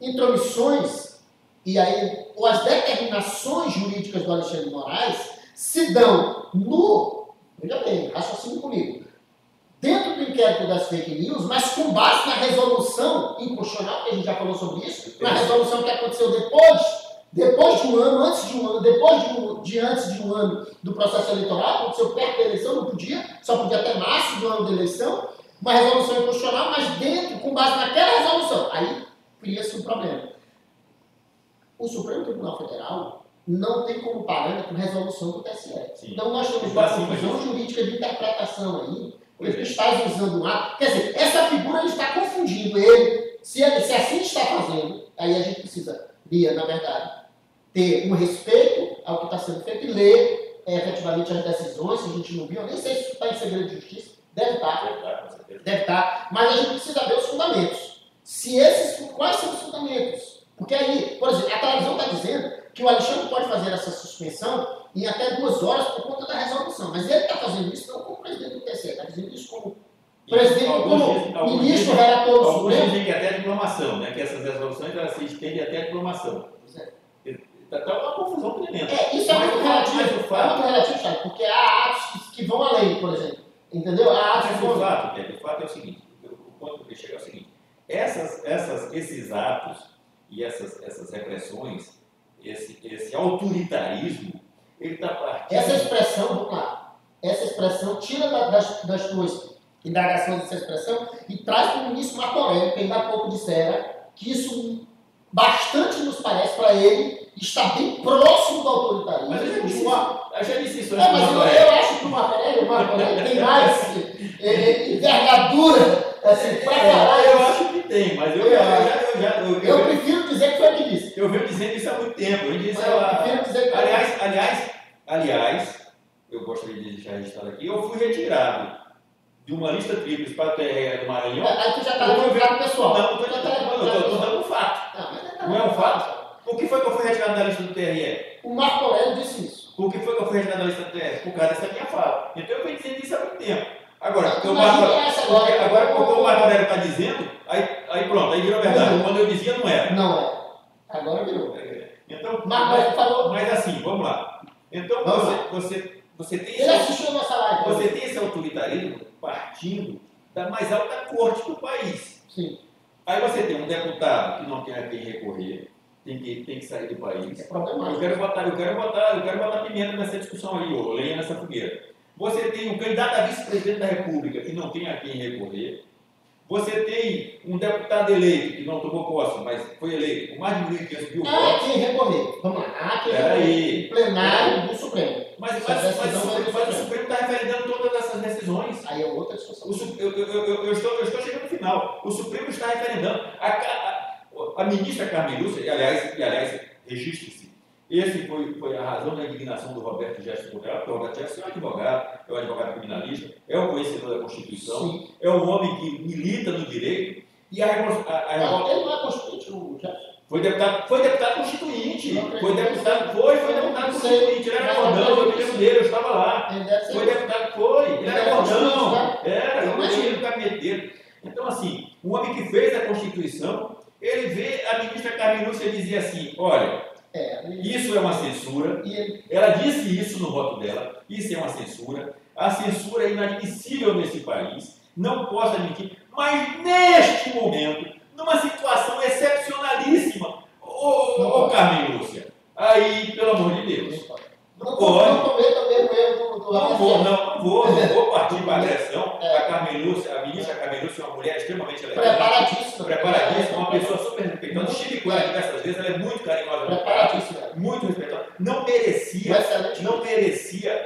intromissões ou as determinações jurídicas do Alexandre de Moraes se dão veja bem, raciocínio comigo, dentro do inquérito das fake news, mas com base na resolução inconstitucional, que a gente já falou sobre isso, na resolução que aconteceu depois de um ano, antes de um ano, antes de um ano do processo eleitoral, aconteceu perto da eleição, não podia, só podia até março do ano da eleição, uma resolução inconstitucional, mas dentro, com base naquela resolução. Aí cria-se um problema. O Supremo Tribunal Federal não tem como parâmetro resolução do TSE. Sim. Então nós temos uma confusão jurídica de interpretação aí, ele está usando um ato. Quer dizer, essa figura ele está confundindo ele. Se assim está fazendo, aí a gente precisaria, na verdade, ter um respeito ao que está sendo feito e ler efetivamente as decisões. Se a gente não viu, eu nem sei se isso está em segredo de justiça, deve estar, mas a gente precisa ver os fundamentos. Quais são os fundamentos? Porque aí, por exemplo, a televisão está dizendo que o Alexandre pode fazer essa suspensão em até 2 horas por conta da resolução. Mas ele está fazendo isso não como presidente do TSE, está fazendo isso como presidente, como ministro relator do Supremo. Alguns dizem que até a diplomação, né? Que essas resoluções elas se estendem até a diplomação. Está uma confusão tremenda. Isso é muito relativo, sabe? Porque há atos que vão além, por exemplo. Entendeu? Há atos que vão além. O fato é o seguinte, o ponto que chega é o seguinte, esses atos e essas repressões, esse autoritarismo, ele está partindo... Essa expressão, vamos lá, tira das tuas indagações dessa expressão e traz para o ministro Marco Aurélio, que ainda há pouco dissera que isso bastante nos parece para ele estar bem próximo do autoritarismo. Mas eu já disse isso. Mas eu acho que o Marco Aurélio tem mais envergadura assim, para falar. Eu acho que tem, mas eu prefiro dizer que foi o que disse. Eu venho dizendo isso há muito tempo. Aliás, eu gostaria de deixar registrado aqui, eu fui retirado de uma lista tríplice para o TRE do Maranhão. Aí tu já está levando o pessoal. Não, eu estou dando um fato. Não é um fato? Por que foi que eu fui retirado da lista do TRE? O Marco Aurélio disse isso. Por que foi que eu fui retirado da lista do TRE? Por causa dessa minha fala. Então eu venho dizendo isso há muito tempo. Agora, porque o Marco Aurélio está dizendo, aí pronto, aí virou verdade. Quando eu dizia, não era. Não é. Agora virou. Então, Marco Aurélio falou. Mas assim, vamos lá. Então você tem ele assistiu a nossa live. Você tem esse autoritarismo partindo da mais alta corte do país. Sim. Aí você tem um deputado que não tem a quem recorrer, tem que sair do país. É problemático. Eu quero botar pimenta nessa discussão aí, ou lenha nessa fogueira. Você tem um candidato a vice-presidente da República que não tem a quem recorrer. Você tem um deputado eleito que não tomou posse, mas foi eleito com mais de 1.500 mil votos. Há quem recorrer. Vamos lá. Há quem recorrer. Plenário do Supremo. Mas o Supremo está referendando todas essas decisões. Aí é outra discussão. Eu estou chegando no final. O Supremo está referendando. A ministra Carmen Lúcia, e aliás, registre-se, esse foi a razão da indignação do Roberto Jefferson Correia, porque o Roberto Jefferson é um advogado criminalista, é um conhecedor da Constituição, sim, é um homem que milita no direito, e ele não é constituinte, o Jefferson? Foi deputado constituinte. Foi deputado constituinte. Ele era cordão, eu me lembro dele, eu estava lá. Foi deputado, ele era cordão. Eu imagino no gabinete dele. Então, assim, um homem que fez a Constituição, ele vê a ministra Carmen Lúcia dizia assim, olha, isso é uma censura. Ela disse isso no voto dela, isso é uma censura. A censura é inadmissível nesse país, não posso admitir, mas neste momento, numa situação excepcionalíssima, Carmen Lúcia, aí, pelo amor de Deus, não pode. Não cometa mesmo erro do Não vou partir para a agressão. A Carmen Lúcia, a ministra Carmen Lúcia é uma mulher extremamente preparadíssima, uma pessoa super respeitada. Então, estive com ela diversas vezes, ela é muito carinhosa, Preparadíssima. muito respeitosa. Não Um merecia excelente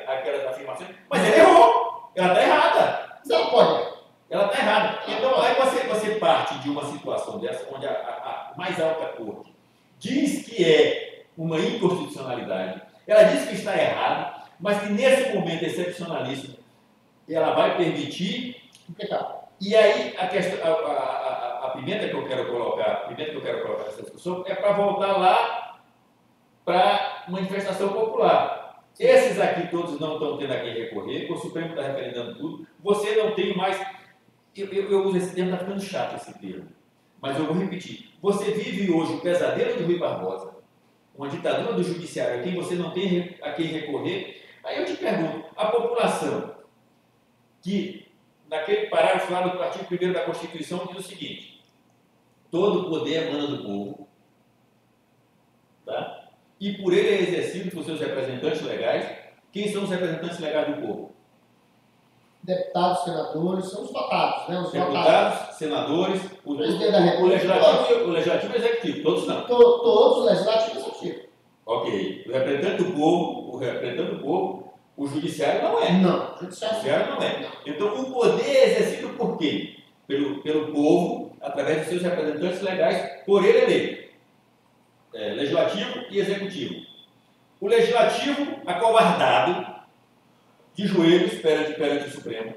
aquelas afirmações, mas ela errou. Ela está errada. Mas ela pode. Ela está errada. Então, aí você parte de uma situação dessa, onde a mais alta corte diz que é uma inconstitucionalidade, ela diz que está errado, mas que nesse momento excepcionalíssimo ela vai permitir. E aí a questão, a pimenta que eu quero colocar, nessa discussão é para voltar lá para manifestação popular. Esses aqui todos não estão tendo a quem recorrer, o Supremo está referendando tudo, você não tem mais. Eu uso esse termo, está ficando chato esse termo, mas eu vou repetir. Você vive hoje o pesadelo de Rui Barbosa, uma ditadura do judiciário a quem você não tem a quem recorrer. Aí eu te pergunto, a população que, naquele parágrafo lá do artigo 1º da Constituição, diz o seguinte: todo poder emana do povo, tá? E por ele é exercido por seus representantes legais. Quem são os representantes legais do povo? Deputados, senadores, são os votados, né? Os Deputados, senadores, o legislativo e o executivo, todos não. Todos, o legislativo e o executivo. Ok. O representante do povo, o judiciário não é. Não, o judiciário não é. Então, o poder é exercido por quem? Pelo povo, através de seus representantes legais, por ele eleito. Legislativo e executivo. O legislativo, acovardado, de joelhos perante o Supremo.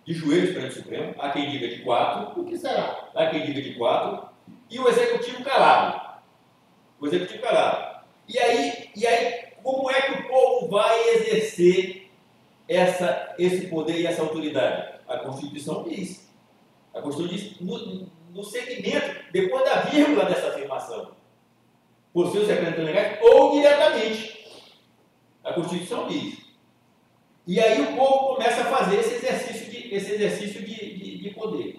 De joelhos perante o Supremo. Há quem diga de 4. O que será? Há quem diga de 4. E o executivo calado. O executivo calado. E aí, como é que o povo vai exercer esse poder e essa autoridade? A Constituição diz. A Constituição diz no segmento, depois da vírgula dessa afirmação, por seus representantes legais ou diretamente. A Constituição diz. E aí o povo começa a fazer esse exercício de poder,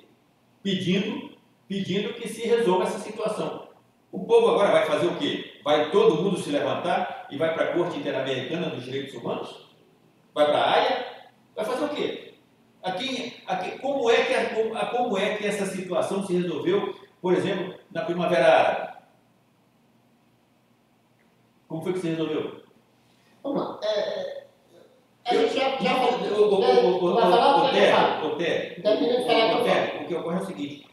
pedindo que se resolva essa situação. O povo agora vai fazer o quê? Vai todo mundo se levantar e vai para a Corte Interamericana dos Direitos Humanos? Vai para a Haia? Vai fazer o quê? Como é que essa situação se resolveu, por exemplo, na Primavera Árabe? Como foi que se resolveu? Vamos lá. A gente já o que ocorre é o seguinte: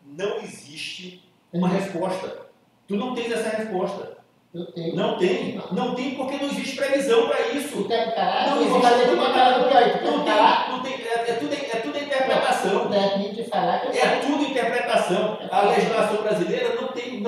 não existe uma resposta. Tu não tens essa resposta. Eu tenho. Não tem porque não existe previsão para isso. Tu quer falar? Não existe. É tudo interpretação. Técnico de falar que é tudo interpretação. A legislação brasileira não tem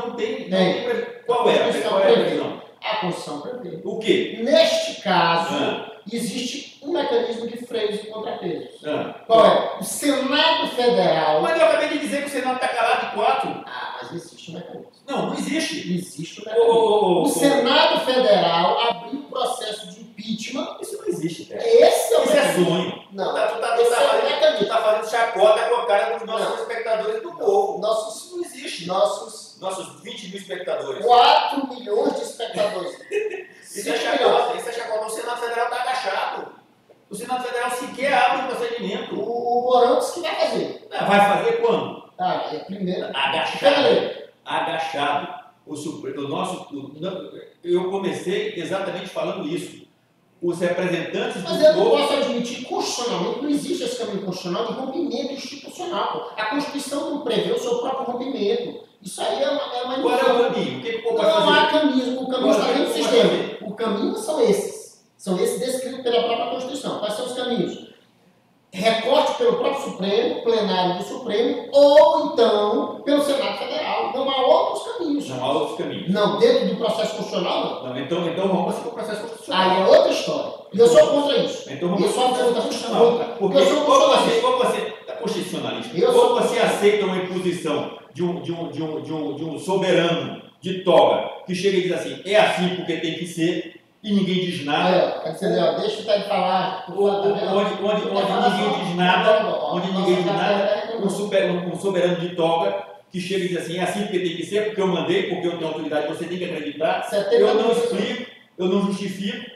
qual é a previsão? A Constituição prevê. O quê? Neste caso, existe um mecanismo de freios e contrapesos. Qual é? O Senado Federal. Mas eu acabei de dizer que o Senado está calado de 4. Mas existe um mecanismo. Não existe. Existe um mecanismo. O Senado Federal abriu um processo de impeachment. Isso não existe, cara. Esse é o Isso mecanismo. É sonho. Não. Tu tá fazendo chacota com a cara dos nossos espectadores do povo. Isso não existe. Nossos 20 mil espectadores. 4 milhões de espectadores. Isso é chacota. O Senado Federal está agachado. O Senado Federal sequer abre o procedimento. O Mourão disse que vai fazer. Vai fazer quando? É primeiro. Agachado. Eu comecei exatamente falando isso. Os representantes Mas eu não posso admitir constitucionalmente, não existe esse caminho constitucional de rompimento institucional. A Constituição não prevê o seu próprio rompimento. Isso aí é uma ilusão. Qual é o caminho? O que o povo vai fazer? Não há caminho. O caminho está dentro do sistema. O caminho são esses. São esses descritos pela própria Constituição. Quais são os caminhos? Recorte pelo próprio Supremo, plenário do Supremo, ou então pelo Senado Federal. Não há outros caminhos. Não há outros caminhos. Não, dentro do processo constitucional, não. Então vamos para o processo constitucional. Aí é outra história. E eu sou contra isso. Então vamos para o processo constitucional. Porque ou você é constitucionalista, ou você aceita uma imposição de um soberano de toga que chega e diz assim, é assim porque tem que ser, e ninguém diz nada. Quer dizer, deixa eu falar. Onde ninguém diz nada, um soberano de toga que chega e diz assim, é assim porque tem que ser, porque eu mandei, porque eu tenho autoridade, você tem que acreditar, eu não explico, eu não justifico,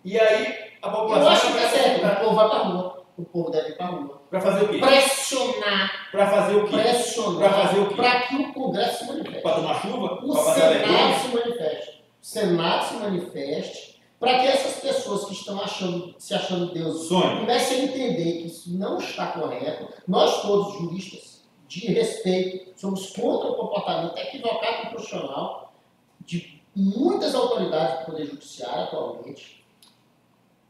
e aí a população... Eu acho que é certo, o povo vai para a rua. o povo deve ir para a rua. Para fazer o quê? Pressionar. Para fazer o quê? Pressionar. Para fazer o quê? Para que o Congresso se manifeste. Para tomar chuva? O Para passar Senado vergonha? se manifeste. O Senado se manifeste para que essas pessoas que estão se achando Deus Sonho. comecem a entender que isso não está correto. Nós todos, juristas, de respeito, somos contra o comportamento equivocado e profissional de muitas autoridades do Poder Judiciário atualmente.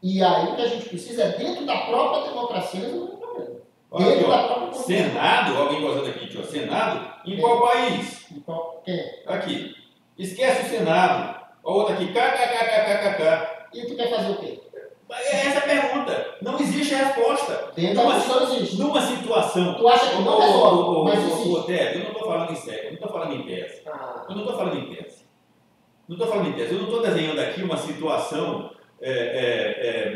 E aí o que a gente precisa é, dentro da própria democracia, resolver o problema. Olha Dentro aqui, da ó. própria democracia. Senado, alguém gostando aqui, tio. Senado? Em qual país? Em qualquer. Aqui. Esquece o Senado. A outra aqui, kkkkkk. E tu quer fazer o quê? É essa a pergunta. Não existe resposta. Dentro da Constituição existe. Numa situação. Tu acha que não resolve, mas existe. Otélio, eu não estou falando em sério, eu não estou falando em tese. Ah, Eu não estou falando em tese. Não estou falando em tese. Eu não estou desenhando aqui uma situação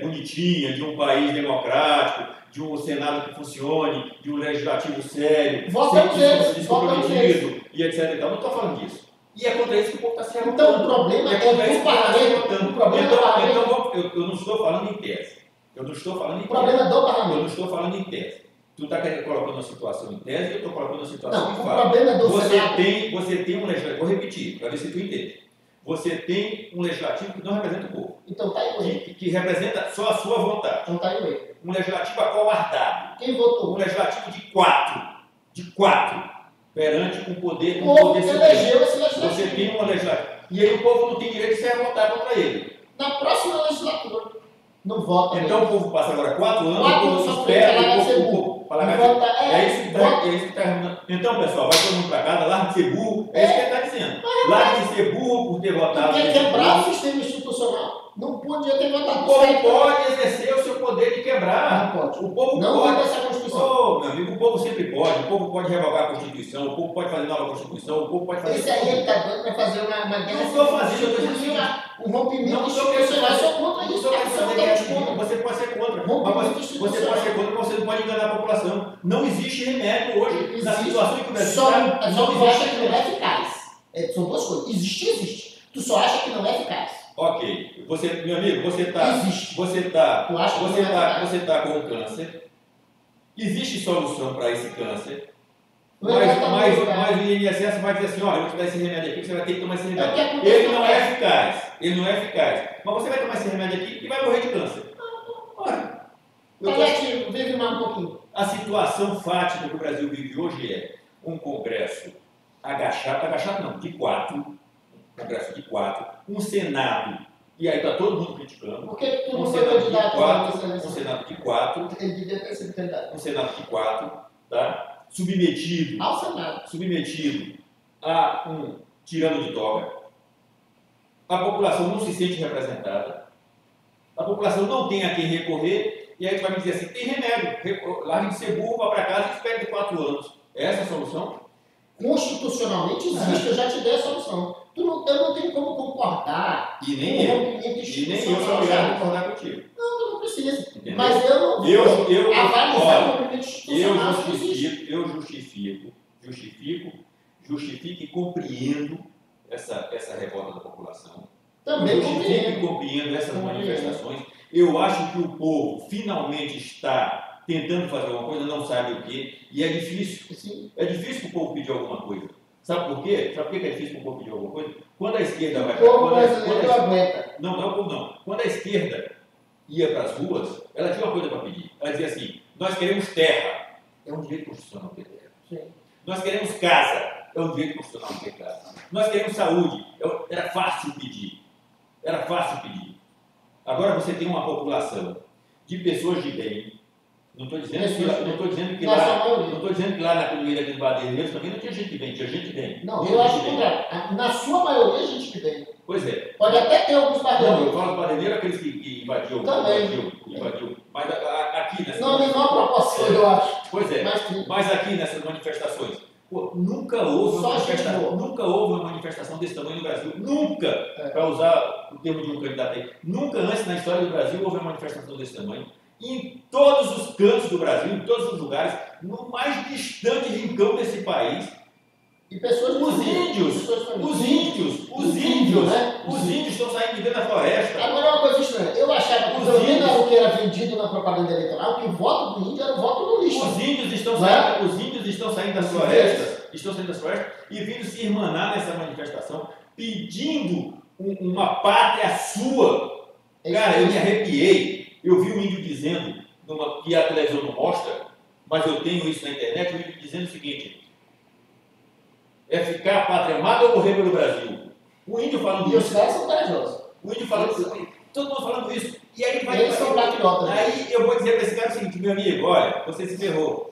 bonitinha de um país democrático, de um Senado que funcione, de um legislativo sério, Votamos eles, descomprometido e etc. E tal. Não estou falando disso. E é contra isso que o povo está se revoltando. então o problema é contra isso do que o povo está se parlamento. revoltando. O problema é do parlamento. Então, eu não estou falando em tese. Eu não estou falando em O problema é do Eu parlamento. não estou falando em tese. Tu está colocando uma situação em tese e eu estou colocando uma situação Não, em o fato. problema é do Senado. Você tem um legislativo, vou repetir, para ver se tu entende. Você tem um legislativo que não representa o povo, Então tá aí o erro. que representa só a sua vontade. Então tá aí o erro. Um legislativo acovardado. Quem Um votou? legislativo de quatro, perante um poder, O povo que supremo. elegeu esse Você legislativo. tem um legislativo. E aí o povo não tem direito de se revoltar contra ele. Na próxima legislatura, não vota. Então o povo passa agora 4 anos, 4 o anos povo só espera, pra o ser povo burro. fala, Vota, é isso que vota. está. Então, pessoal, vai todo mundo para casa, larga de ser burro, é isso que ele está dizendo. Larga de ser burro por ter votado. Quer nesse quebrar povo. o sistema institucional. Não podia ter O votado povo certo. pode exercer o seu poder de quebrar. Não pode. O povo Não pode. manda essa Constituição. Oh, meu amigo, o povo sempre pode. O povo pode revogar a Constituição, o povo pode fazer nova Constituição, o povo pode fazer. Esse aí ele tá doido para fazer uma guerra. Não estou fazendo, eu estou dizendo um rompimento Não estou institucional. Eu querendo sou contra Não isso. estou querendo Você fazer não guerra tá nenhuma. contra. Você pode ser contra. Rompimento Mas você institucional. pode ser contra, mas você não pode enganar a população. Não existe remédio hoje. Na Existe. situação em que o Brasil Só está, tu acha que não é eficaz. São duas coisas. Existe. Tu só acha que não é eficaz. Ok. Meu amigo, você está. Existe. Você está. Tu acha que não é eficaz. Você tá com um câncer. Existe solução para esse câncer. Não é exatamente, Mas o INSS vai dizer assim, olha, eu vou te dar esse remédio aqui, você vai ter que tomar esse É o remédio. que acontece Ele não com é essa. eficaz. Ele não é eficaz. Mas você vai tomar esse remédio aqui e vai morrer de câncer. Ora, eu tô- Paliativo, vive mais um pouquinho. a situação fática que o Brasil vive hoje é um Congresso agachado não, de 4, um Congresso de 4, um Senado, e aí está todo mundo criticando, Por que tu um não foi Senado de candidato a 4, essa um eleição? Senado de 4, Ele devia ter sido candidato. um Senado de 4, tá? Submetido Ao Senado. a um tirano de toga, a população não se sente representada, a população não tem a quem recorrer, e aí tu vai me dizer assim, tem remédio, larga de ser burro, vá para casa e espere de 4 anos. É essa a solução? Constitucionalmente existe, eu já te dei a solução. Eu não tenho como concordar E com nem o eu. rompimento E nem eu institucional. sou obrigado a sabe? concordar contigo. Não, tu não precisa. Entendeu? Mas eu não vou Eu avalizar olha, o rompimento institucional. que existe. eu justifico e compreendo essa revolta da população. Também Eu justifico e compreendo. compreendo essas Compreendo. manifestações. Eu acho que o povo finalmente está tentando fazer alguma coisa, não sabe o quê, e é difícil. Sim. É difícil para o povo pedir alguma coisa. Sabe por quê? Sabe por que é difícil para o povo pedir alguma coisa? Quando a esquerda vai O povo quando a- brasileiro quando a- aguenta. Não, não é o povo não. Quando a esquerda ia para as ruas, ela tinha uma coisa para pedir. Ela dizia assim, nós queremos terra. É um direito constitucional ter terra. Sim. Nós queremos casa. É um direito constitucional ter casa. Nós queremos saúde. Era fácil pedir. Era fácil pedir. Agora você tem uma população de pessoas de bem. Não estou dizendo que lá, não estou dizendo que Na sua lá, maioria. não estou dizendo que lá na economia daqueles badeiros também não tinha gente de bem, tinha gente de bem. Não, Tinha eu acho gente que de bem. na sua maioria a gente que tem. Pois é. Pode até ter alguns Não, eu padrões. falo dos badeiros, aqueles que invadiu. Também. Invadiu. Mas aqui nessas Não, menor proporção, eu acho. Pois é. Mas sim. Mas aqui nessas manifestações, pô, nunca houve Só gente boa. nunca houve uma manifestação desse tamanho no Brasil. Nunca, É. para usar o termo de um candidato aí, nunca antes na história do Brasil houve uma manifestação desse tamanho. E em todos os cantos do Brasil, em todos os lugares, no mais distante rincão desse país, E pessoas de Os família, índios, pessoas de família. os índios estão saindo de dentro da floresta. Agora é uma coisa estranha. Eu achava que pelo menos era o que era vendido na propaganda eleitoral, que o voto do índio era o voto no lixo. Os índios estão saindo das florestas e vindo se irmanar nessa manifestação, pedindo uma pátria sua. Cara, eu me arrepiei. Eu vi um índio dizendo, que a televisão não mostra, mas eu tenho isso na internet, o índio dizendo o seguinte: é ficar pátria amada ou morrer pelo Brasil? O índio falando isso. E os isso. caras são corajosos. O índio falando isso. Todo mundo falando isso. E aí Eles são patriotas. Aí eu vou dizer para esse cara o seguinte: meu amigo, olha, você se ferrou.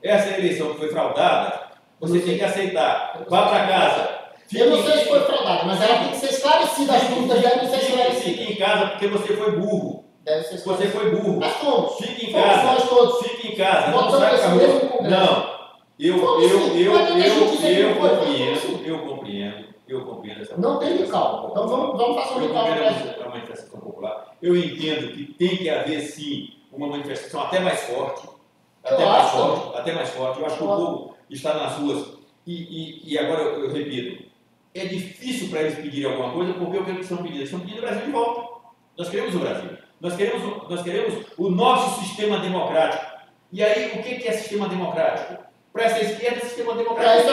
Essa eleição que foi fraudada, você tem que aceitar. Vá para casa. Eu não sei se foi fraudada, mas ela tem que ser esclarecida. As dúvidas devem ser esclarecidas. Fique em casa porque você foi burro. Deve ser Você foi burro. Mas como? Fique em casa. Nós todos. Fique em casa. Não Votamos sai pra nesse mesmo rua. Congresso. Não. Eu compreendo essa Não tem recalque. Então vamos fazer um recalque. A manifestação popular. Eu entendo que tem que haver, sim, uma manifestação até mais forte. Até mais forte. Eu acho que o povo está nas ruas. E agora eu repito, é difícil para eles pedirem alguma coisa, porque o que eles estão pedindo? Eles estão pedindo o Brasil de volta. Nós queremos o Brasil. Nós queremos o nosso sistema democrático. E aí, o que é sistema democrático? Para essa esquerda, sistema democrático.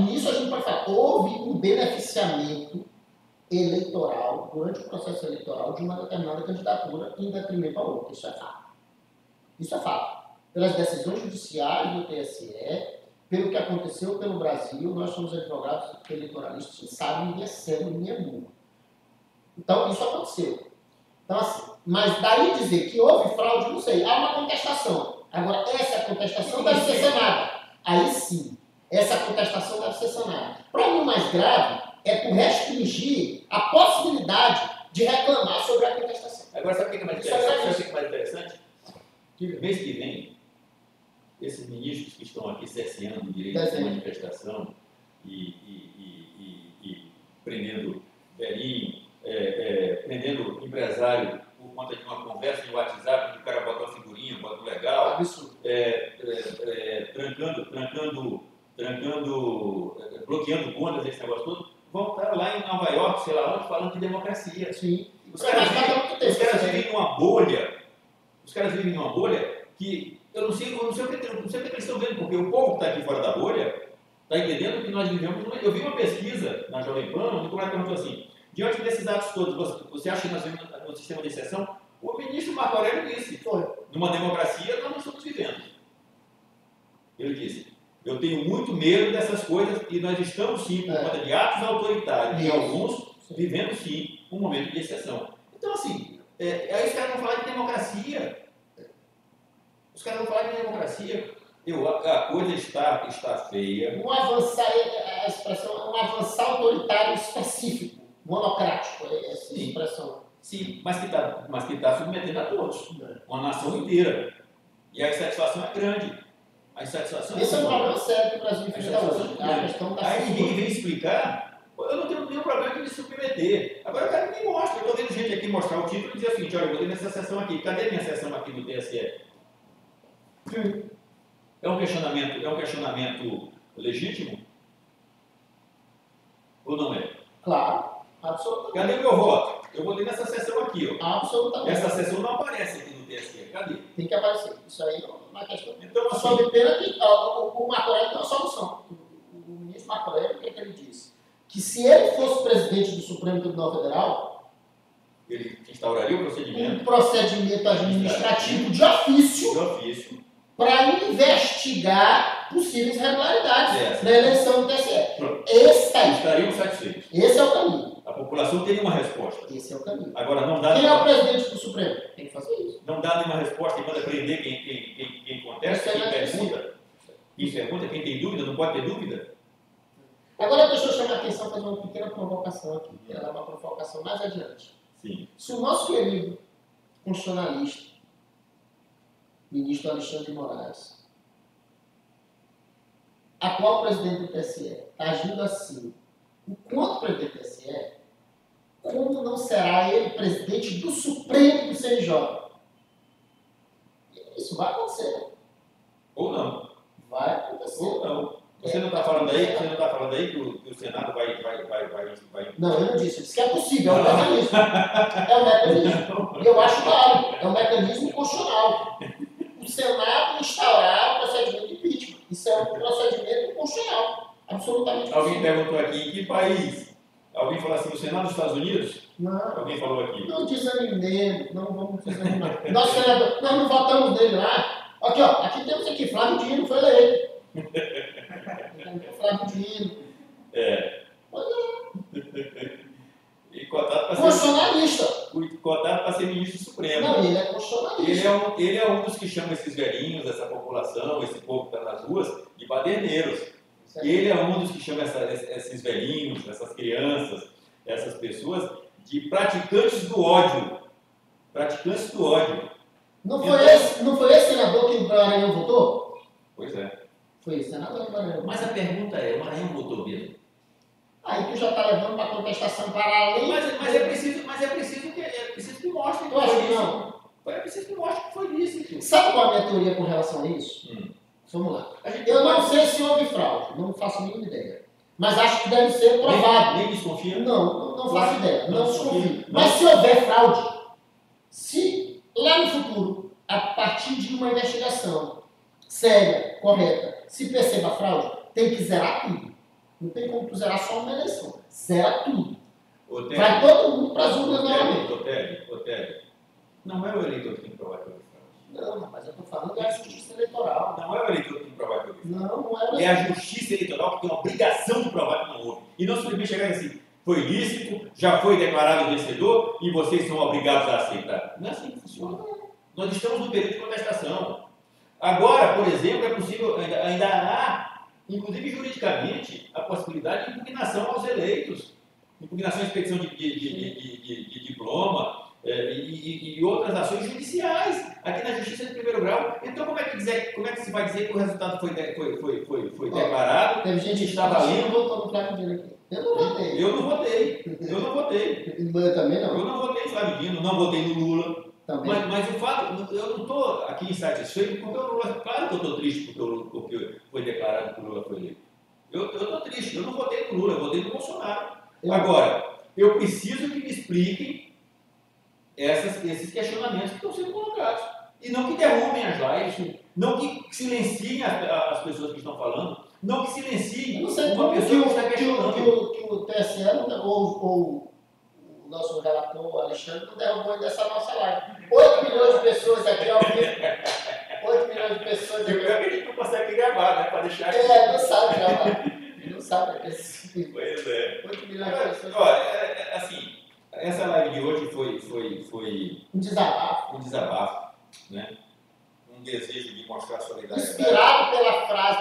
Nisso a gente pode falar. Houve um beneficiamento eleitoral, durante o processo eleitoral, de uma determinada candidatura em detrimento à outra. Isso é fato. Isso é fato. Pelas decisões judiciais do TSE, pelo que aconteceu pelo Brasil, nós somos advogados eleitoralistas que sabem e é sério, ninguém é burro. Então, isso aconteceu. Então, assim, mas daí dizer que houve fraude, não sei. Há uma contestação. Agora, essa contestação deve ser sanada. Aí sim, essa contestação deve ser sanada. Para mim, o mais grave é por restringir a possibilidade de reclamar sobre a contestação. Agora, sabe o que é mais interessante? Que mês que vem, esses ministros que estão aqui cerceando o direito de manifestação e prendendo velhinho, prendendo empresário por conta de uma conversa de WhatsApp, que o cara botou a figurinha, botou legal, Absurdo. bloqueando contas, esse negócio todo, vão estar lá em Nova York, sei lá onde, falando de democracia. Sim. Os caras vivem numa bolha. Os caras vivem numa bolha que eu não sei o que eles estão vendo, porque o povo que está aqui fora da bolha está entendendo que nós vivemos. Eu vi uma pesquisa na Jovem Pan, onde o cara perguntou assim: diante desses atos todos, você acha que nós vivemos no sistema de exceção? O ministro Marco Aurélio disse: numa democracia nós não estamos vivendo. Ele disse: eu tenho muito medo dessas coisas e nós estamos sim, por conta de atos autoritários e alguns, vivendo sim um momento de exceção. Então, assim, aí os caras vão falar de democracia. Os caras vão falar de democracia. A coisa está feia. Um avançar, a expressão é um avançar autoritário específico, monocrático, essa expressão. Sim, mas que está submetendo a todos, uma nação inteira. E a insatisfação é grande. Esse é um problema sério que o Brasil enfrenta hoje. A questão da aí ninguém vem explicar. Eu não tenho nenhum problema de me submeter. Agora o cara me mostra. Eu estou vendo gente aqui mostrar o título e dizer o seguinte: olha, eu vou ter nessa sessão aqui. Cadê minha sessão aqui do TSE? É um questionamento legítimo? Ou não é? Claro, absolutamente. Cadê o meu voto? Eu vou ter nessa sessão aqui, ó. Absolutamente. Essa sessão não aparece aqui no TSE. Cadê? Tem que aparecer. Isso aí não é questão. Então, assim, sob pena que o Marco Aurélio tem uma solução. O ministro Marco Aurélio, o que ele disse? Que se ele fosse presidente do Supremo Tribunal Federal, ele instauraria o procedimento. Um procedimento administrativo de ofício. Para investigar possíveis irregularidades na eleição do TSE. Estariam satisfeitos. Esse é o caminho. A população teria uma resposta. Esse é o caminho. Agora, não dá. Quem é o presidente do Supremo? Tem que fazer isso. Não dá nenhuma resposta e manda prender quem contesta, quem pergunta. Quem pergunta, quem tem dúvida, não pode ter dúvida. Agora, deixa eu chamar a atenção, fazer uma pequena provocação aqui. Ela é uma provocação mais adiante. Sim. Se o nosso querido constitucionalista, ministro Alexandre de Moraes, atual presidente do TSE, está agindo assim, enquanto presidente do TSE, como não será ele presidente do Supremo do CNJ? Isso vai acontecer. Ou não. Vai acontecer. Ou não. Você não está falando aí, que o Senado vai. Não, eu não disse. Eu disse que é possível, é um mecanismo. É um mecanismo. E eu acho claro, é um mecanismo constitucional. O Senado instaurar o procedimento de impeachment. Isso é um procedimento constitucional. Absolutamente possível. Alguém perguntou aqui em que país? Alguém falou assim, o Senado dos Estados Unidos? Não. Alguém falou aqui. Não desanimemos, não vamos desanimar. Nosso senador, nós não votamos nele lá. Aqui, ó, aqui temos aqui, Flávio Dino foi eleito. Flávio Dino. É. Pois é. E cotado para Constitucionalista. ser ministro supremo. Não, ele é constitucionalista. Ele é um dos que chama esses velhinhos, essa população, esse povo que está nas ruas, de baderneiros. Ele é um dos que chama esses velhinhos, essas crianças, essas pessoas, de praticantes do ódio. Praticantes do ódio. Não foi esse senador que o Maranhão votou? Pois é. Foi esse senador do Maranhão. Mas a pergunta é, o Maranhão votou mesmo? Aí tu já está levando para a contestação para além. Mas é preciso que mostre. Eu acho que não. É preciso que mostre que foi lícito. Sabe qual é a minha teoria com relação a isso? Vamos lá. Eu não sei se houve fraude, não faço a mínima ideia. Mas acho que deve ser provado. Nem desconfia? Não faço ideia, não desconfio. Não. Mas se houver fraude, se lá no futuro, a partir de uma investigação séria, correta, se perceba fraude, tem que zerar tudo. Não tem como tu zerar só uma eleição. Zera tudo. Vai todo mundo para as urnas novamente. Otélio, não é o eleitor que tem que provar que houve fraude. Não, mas eu estou falando da justiça eleitoral. Não é o eleitor que tem que provar que houve fraude. Não é o É a justiça eleitoral que tem a obrigação de provar que não houve. E não simplesmente chegar assim, foi lícito, já foi declarado vencedor e vocês são obrigados a aceitar. Não é assim que funciona. Nós estamos no período de contestação. Agora, por exemplo, é possível, ainda há, inclusive juridicamente, a possibilidade de impugnação aos eleitos. Impugnação e expedição de diploma e outras ações judiciais aqui na Justiça de Primeiro Grau. Então, como é que se vai dizer que o resultado foi declarado? Teve gente que estava ali votou no Flávio Dino aqui. Eu não votei. Eu não votei. Eu também não. Eu não votei em Flávio Dino, não votei no Lula. Também. Mas o fato, eu não estou aqui insatisfeito porque o Lula, claro que eu estou triste porque foi declarado que o Lula foi eleito. Eu estou triste, eu não votei no Lula, eu votei no Bolsonaro. Agora, eu preciso que me expliquem esses questionamentos que estão sendo colocados. E não que derrubem as lives, não que silenciem as pessoas que estão falando, não que silenciem uma pessoa que está questionando. Que o TSE ou o nosso relator Alexandre não derrubou ainda essa nossa live. 8 milhões de pessoas aqui ao vivo. 8 milhões de pessoas aqui. Eu acredito que não consegue gravar, né? Para deixar aqui. Não sabe gravar. Não sabe. Pois é. 8 milhões de pessoas. Olha, assim, essa live de hoje foi um desabafo. Um desabafo, né? Um desejo de mostrar solidariedade. Inspirado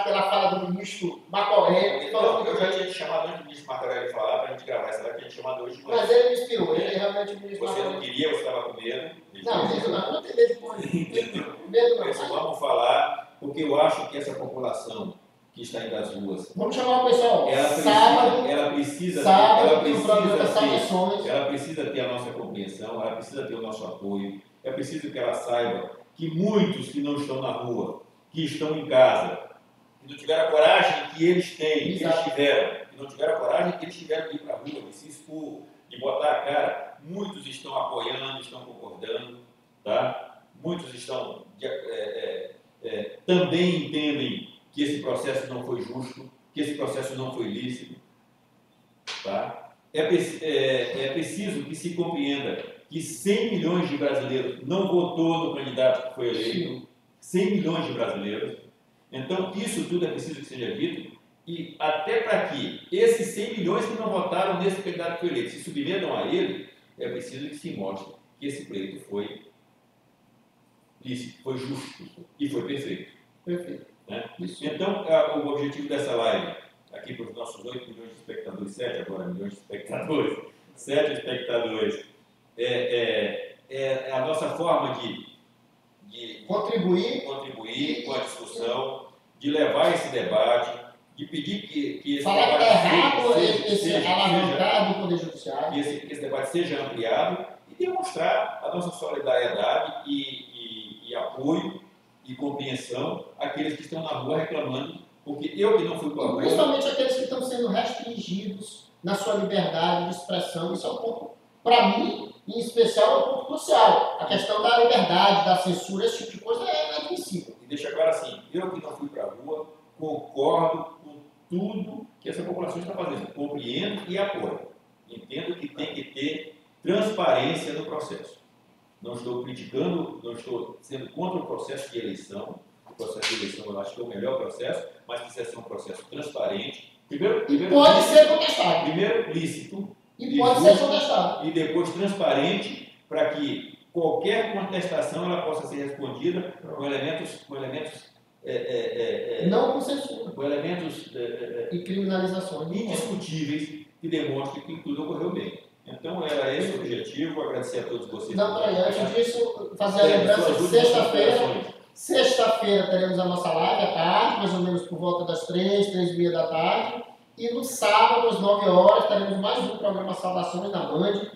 pela fala do ministro Marcorelli. Eu já tinha te chamado antes do ministro Marcorelli falar para a gente gravar essa live, tinha te chamado hoje. Mas ele me inspirou, ele realmente me inspirou. Você não queria, você estava com medo. Não tem medo de porra. Medo não. Vamos falar, porque eu acho que essa população que está indo às ruas. Vamos chamar o pessoal. Ela precisa ter a nossa compreensão, ela precisa ter o nosso apoio. É preciso que ela saiba que muitos que não estão na rua, que estão em casa, que não tiveram a coragem que eles têm, que eles tiveram, que não tiveram a coragem que eles tiveram de ir para a rua, de se expor, de botar a cara, muitos estão apoiando, estão concordando, tá? Muitos estão também entendem que esse processo não foi justo, que esse processo não foi lícito, tá? É preciso que se compreenda que 100 milhões de brasileiros não votou no candidato que foi eleito, 100 milhões de brasileiros. Então, isso tudo é preciso que seja dito, e até para que esses 100 milhões que não votaram nesse candidato que foi eleito se submetam a ele, é preciso que se mostre que esse pleito foi lícito, foi justo e foi perfeito. Perfeito. Né? Então, o objetivo dessa live, aqui para os nossos 8 milhões de espectadores, 7 agora milhões de espectadores, 7 espectadores, é a nossa forma de contribuir com a discussão, de levar esse debate, de pedir que esse falar debate que esse alavancado do Poder Judiciário, que esse debate seja ampliado e demonstrar a nossa solidariedade e apoio e compreensão àqueles que estão na rua reclamando Porque eu que não fui para a rua... Principalmente aqueles que estão sendo restringidos na sua liberdade de expressão. Isso é um ponto, para mim, em especial, é um ponto crucial. A questão da liberdade, da censura, esse tipo de coisa é inadmissível. E deixa claro assim, eu que não fui para a rua, concordo com tudo que essa população está fazendo. Compreendo e apoio. Entendo que tem que ter transparência no processo. Não estou criticando, não estou sendo contra o processo de eleição. O processo de eleição eu acho que é o melhor processo, mas precisa ser um processo transparente. Primeiro pode ser contestado. Primeiro lícito. E pode ser contestado. E depois transparente para que qualquer contestação ela possa ser respondida com elementos não com censura. Com elementos e criminalizações indiscutíveis que demonstrem que tudo ocorreu bem. Então, era esse o objetivo. Agradecer a todos vocês. Não, peraí, antes disso, fazer a lembrança que sexta-feira teremos a nossa live à tarde, mais ou menos por volta das 3h30 da tarde. E no sábado, às 9 horas, teremos mais um programa Saudações na Band,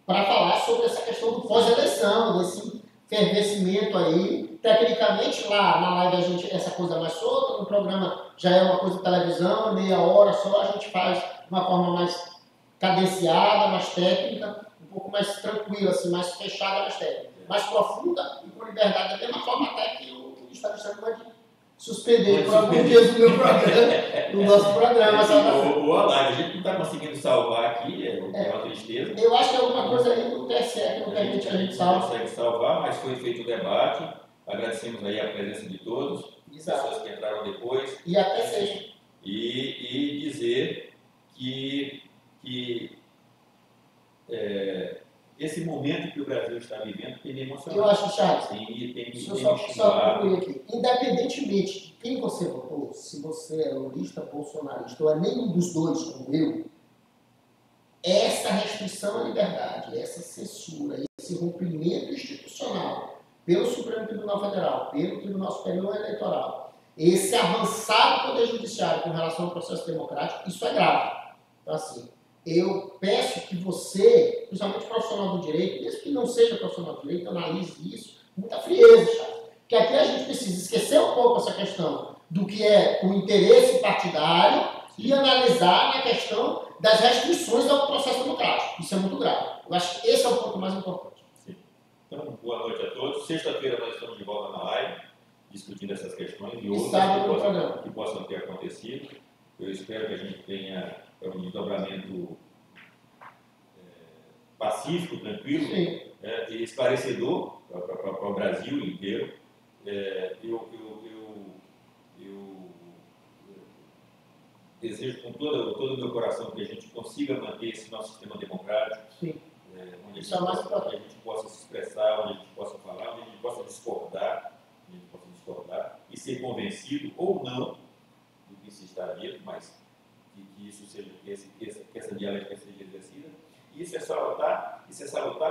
para falar sobre essa questão do pós-eleição, desse fervescimento aí. Tecnicamente, lá na live a gente, essa coisa mais solta, no programa já é uma coisa de televisão, meia hora só, a gente faz de uma forma mais cadenciada, mais técnica, um pouco mais tranquila, assim, mais fechada, mais técnica, mais profunda e com liberdade, da mesma forma até que o Ministério do Estado pode suspender por algum dia do meu programa, do nosso programa. O live, a gente não está conseguindo salvar aqui, é uma tristeza. Eu acho que é alguma coisa aí do TSE que não permite que a gente salve. Não consegue salvar, mas foi feito o debate. Agradecemos aí a presença de todos, pessoas que entraram depois. E até sexta. E dizer que esse momento que o Brasil está vivendo tem me emocionado. Eu acho, Charles, tem me só concluir aqui. Independentemente de quem você votou, se você é lulista, bolsonarista ou é nenhum dos dois como eu, essa restrição à liberdade, essa censura, esse rompimento institucional pelo Supremo Tribunal Federal, pelo Tribunal Superior Eleitoral, esse avançado Poder Judiciário com relação ao processo democrático, isso é grave. Então, assim, eu peço que você, principalmente profissional do direito, mesmo que não seja profissional do direito, analise isso com muita frieza, Charles. Porque aqui a gente precisa esquecer um pouco essa questão do que é o interesse partidário e analisar na questão das restrições ao processo democrático. Isso é muito grave. Eu acho que esse é o ponto mais importante. Então, boa noite a todos. Sexta-feira nós estamos de volta na live, discutindo essas questões e outras que possam ter acontecido. Eu espero que a gente tenha um desdobramento pacífico, tranquilo, e esclarecedor para o Brasil inteiro. Eu desejo com todo o meu coração que a gente consiga manter esse nosso sistema democrático. Sim. Onde a gente possa se expressar, onde a gente possa falar, onde a gente possa discordar, e ser convencido ou não do que se está dito, mas que isso seja, que essa dialética seja exercida. E isso é salutar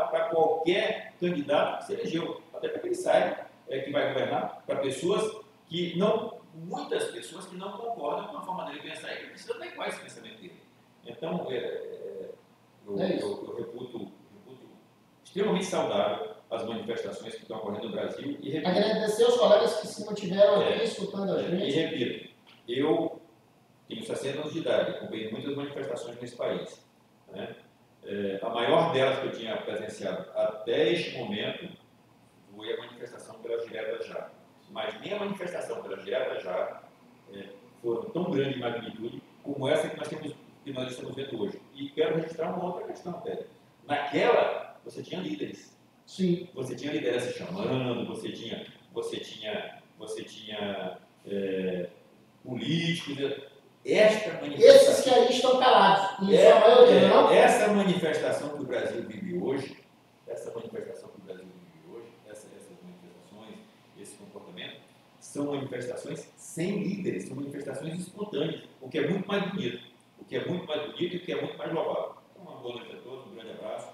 para qualquer candidato que se elegeu, até para que ele saiba que vai governar, para muitas pessoas que não concordam com a forma dele pensar e que precisam adequar esse pensamento dele. Então, eu reputo extremamente saudável as manifestações que estão ocorrendo no Brasil. E repito, agradecer aos colegas que se mantiveram aqui escutando a gente. E repito, eu tenho 60 anos de idade, acompanhei muitas manifestações nesse país. Né? A maior delas que eu tinha presenciado até este momento foi a manifestação pela direta já. Mas nem a manifestação pela direta já foram tão grande magnitude como essa que nós estamos vendo hoje. E quero registrar uma outra questão, Pedro. Naquela, você tinha líderes. Sim. Você tinha liderança chamando, você tinha políticos. Esses que aí estão calados. Essa manifestação que o Brasil vive hoje, essas manifestações, esse comportamento, são manifestações sem líderes, são manifestações espontâneas, o que é muito mais bonito, e o que é muito mais louvável. Então, uma boa noite a todos, um grande abraço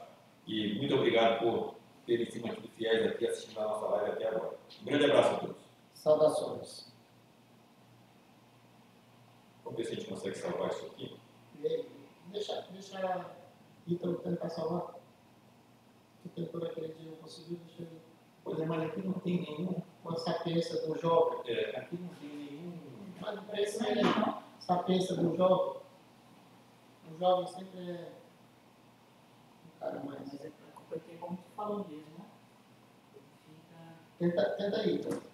e muito obrigado por terem se mantido fiéis aqui assistindo a nossa live até agora. Um grande abraço a todos. Saudações. Vamos ver se a gente consegue salvar isso aqui. Deixa Ítalo tentar salvar. Tu tentou naquele dia, não conseguiu, deixa eu... Pois é, mas aqui não tem nenhum. uma sapiência do jovem. Aqui não tem nenhum. Mas esse é a sapiência do jovem. O jovem sempre é um cara mais. Mas é porque, como tu falou mesmo, né? Ele fica. Tenta aí, então.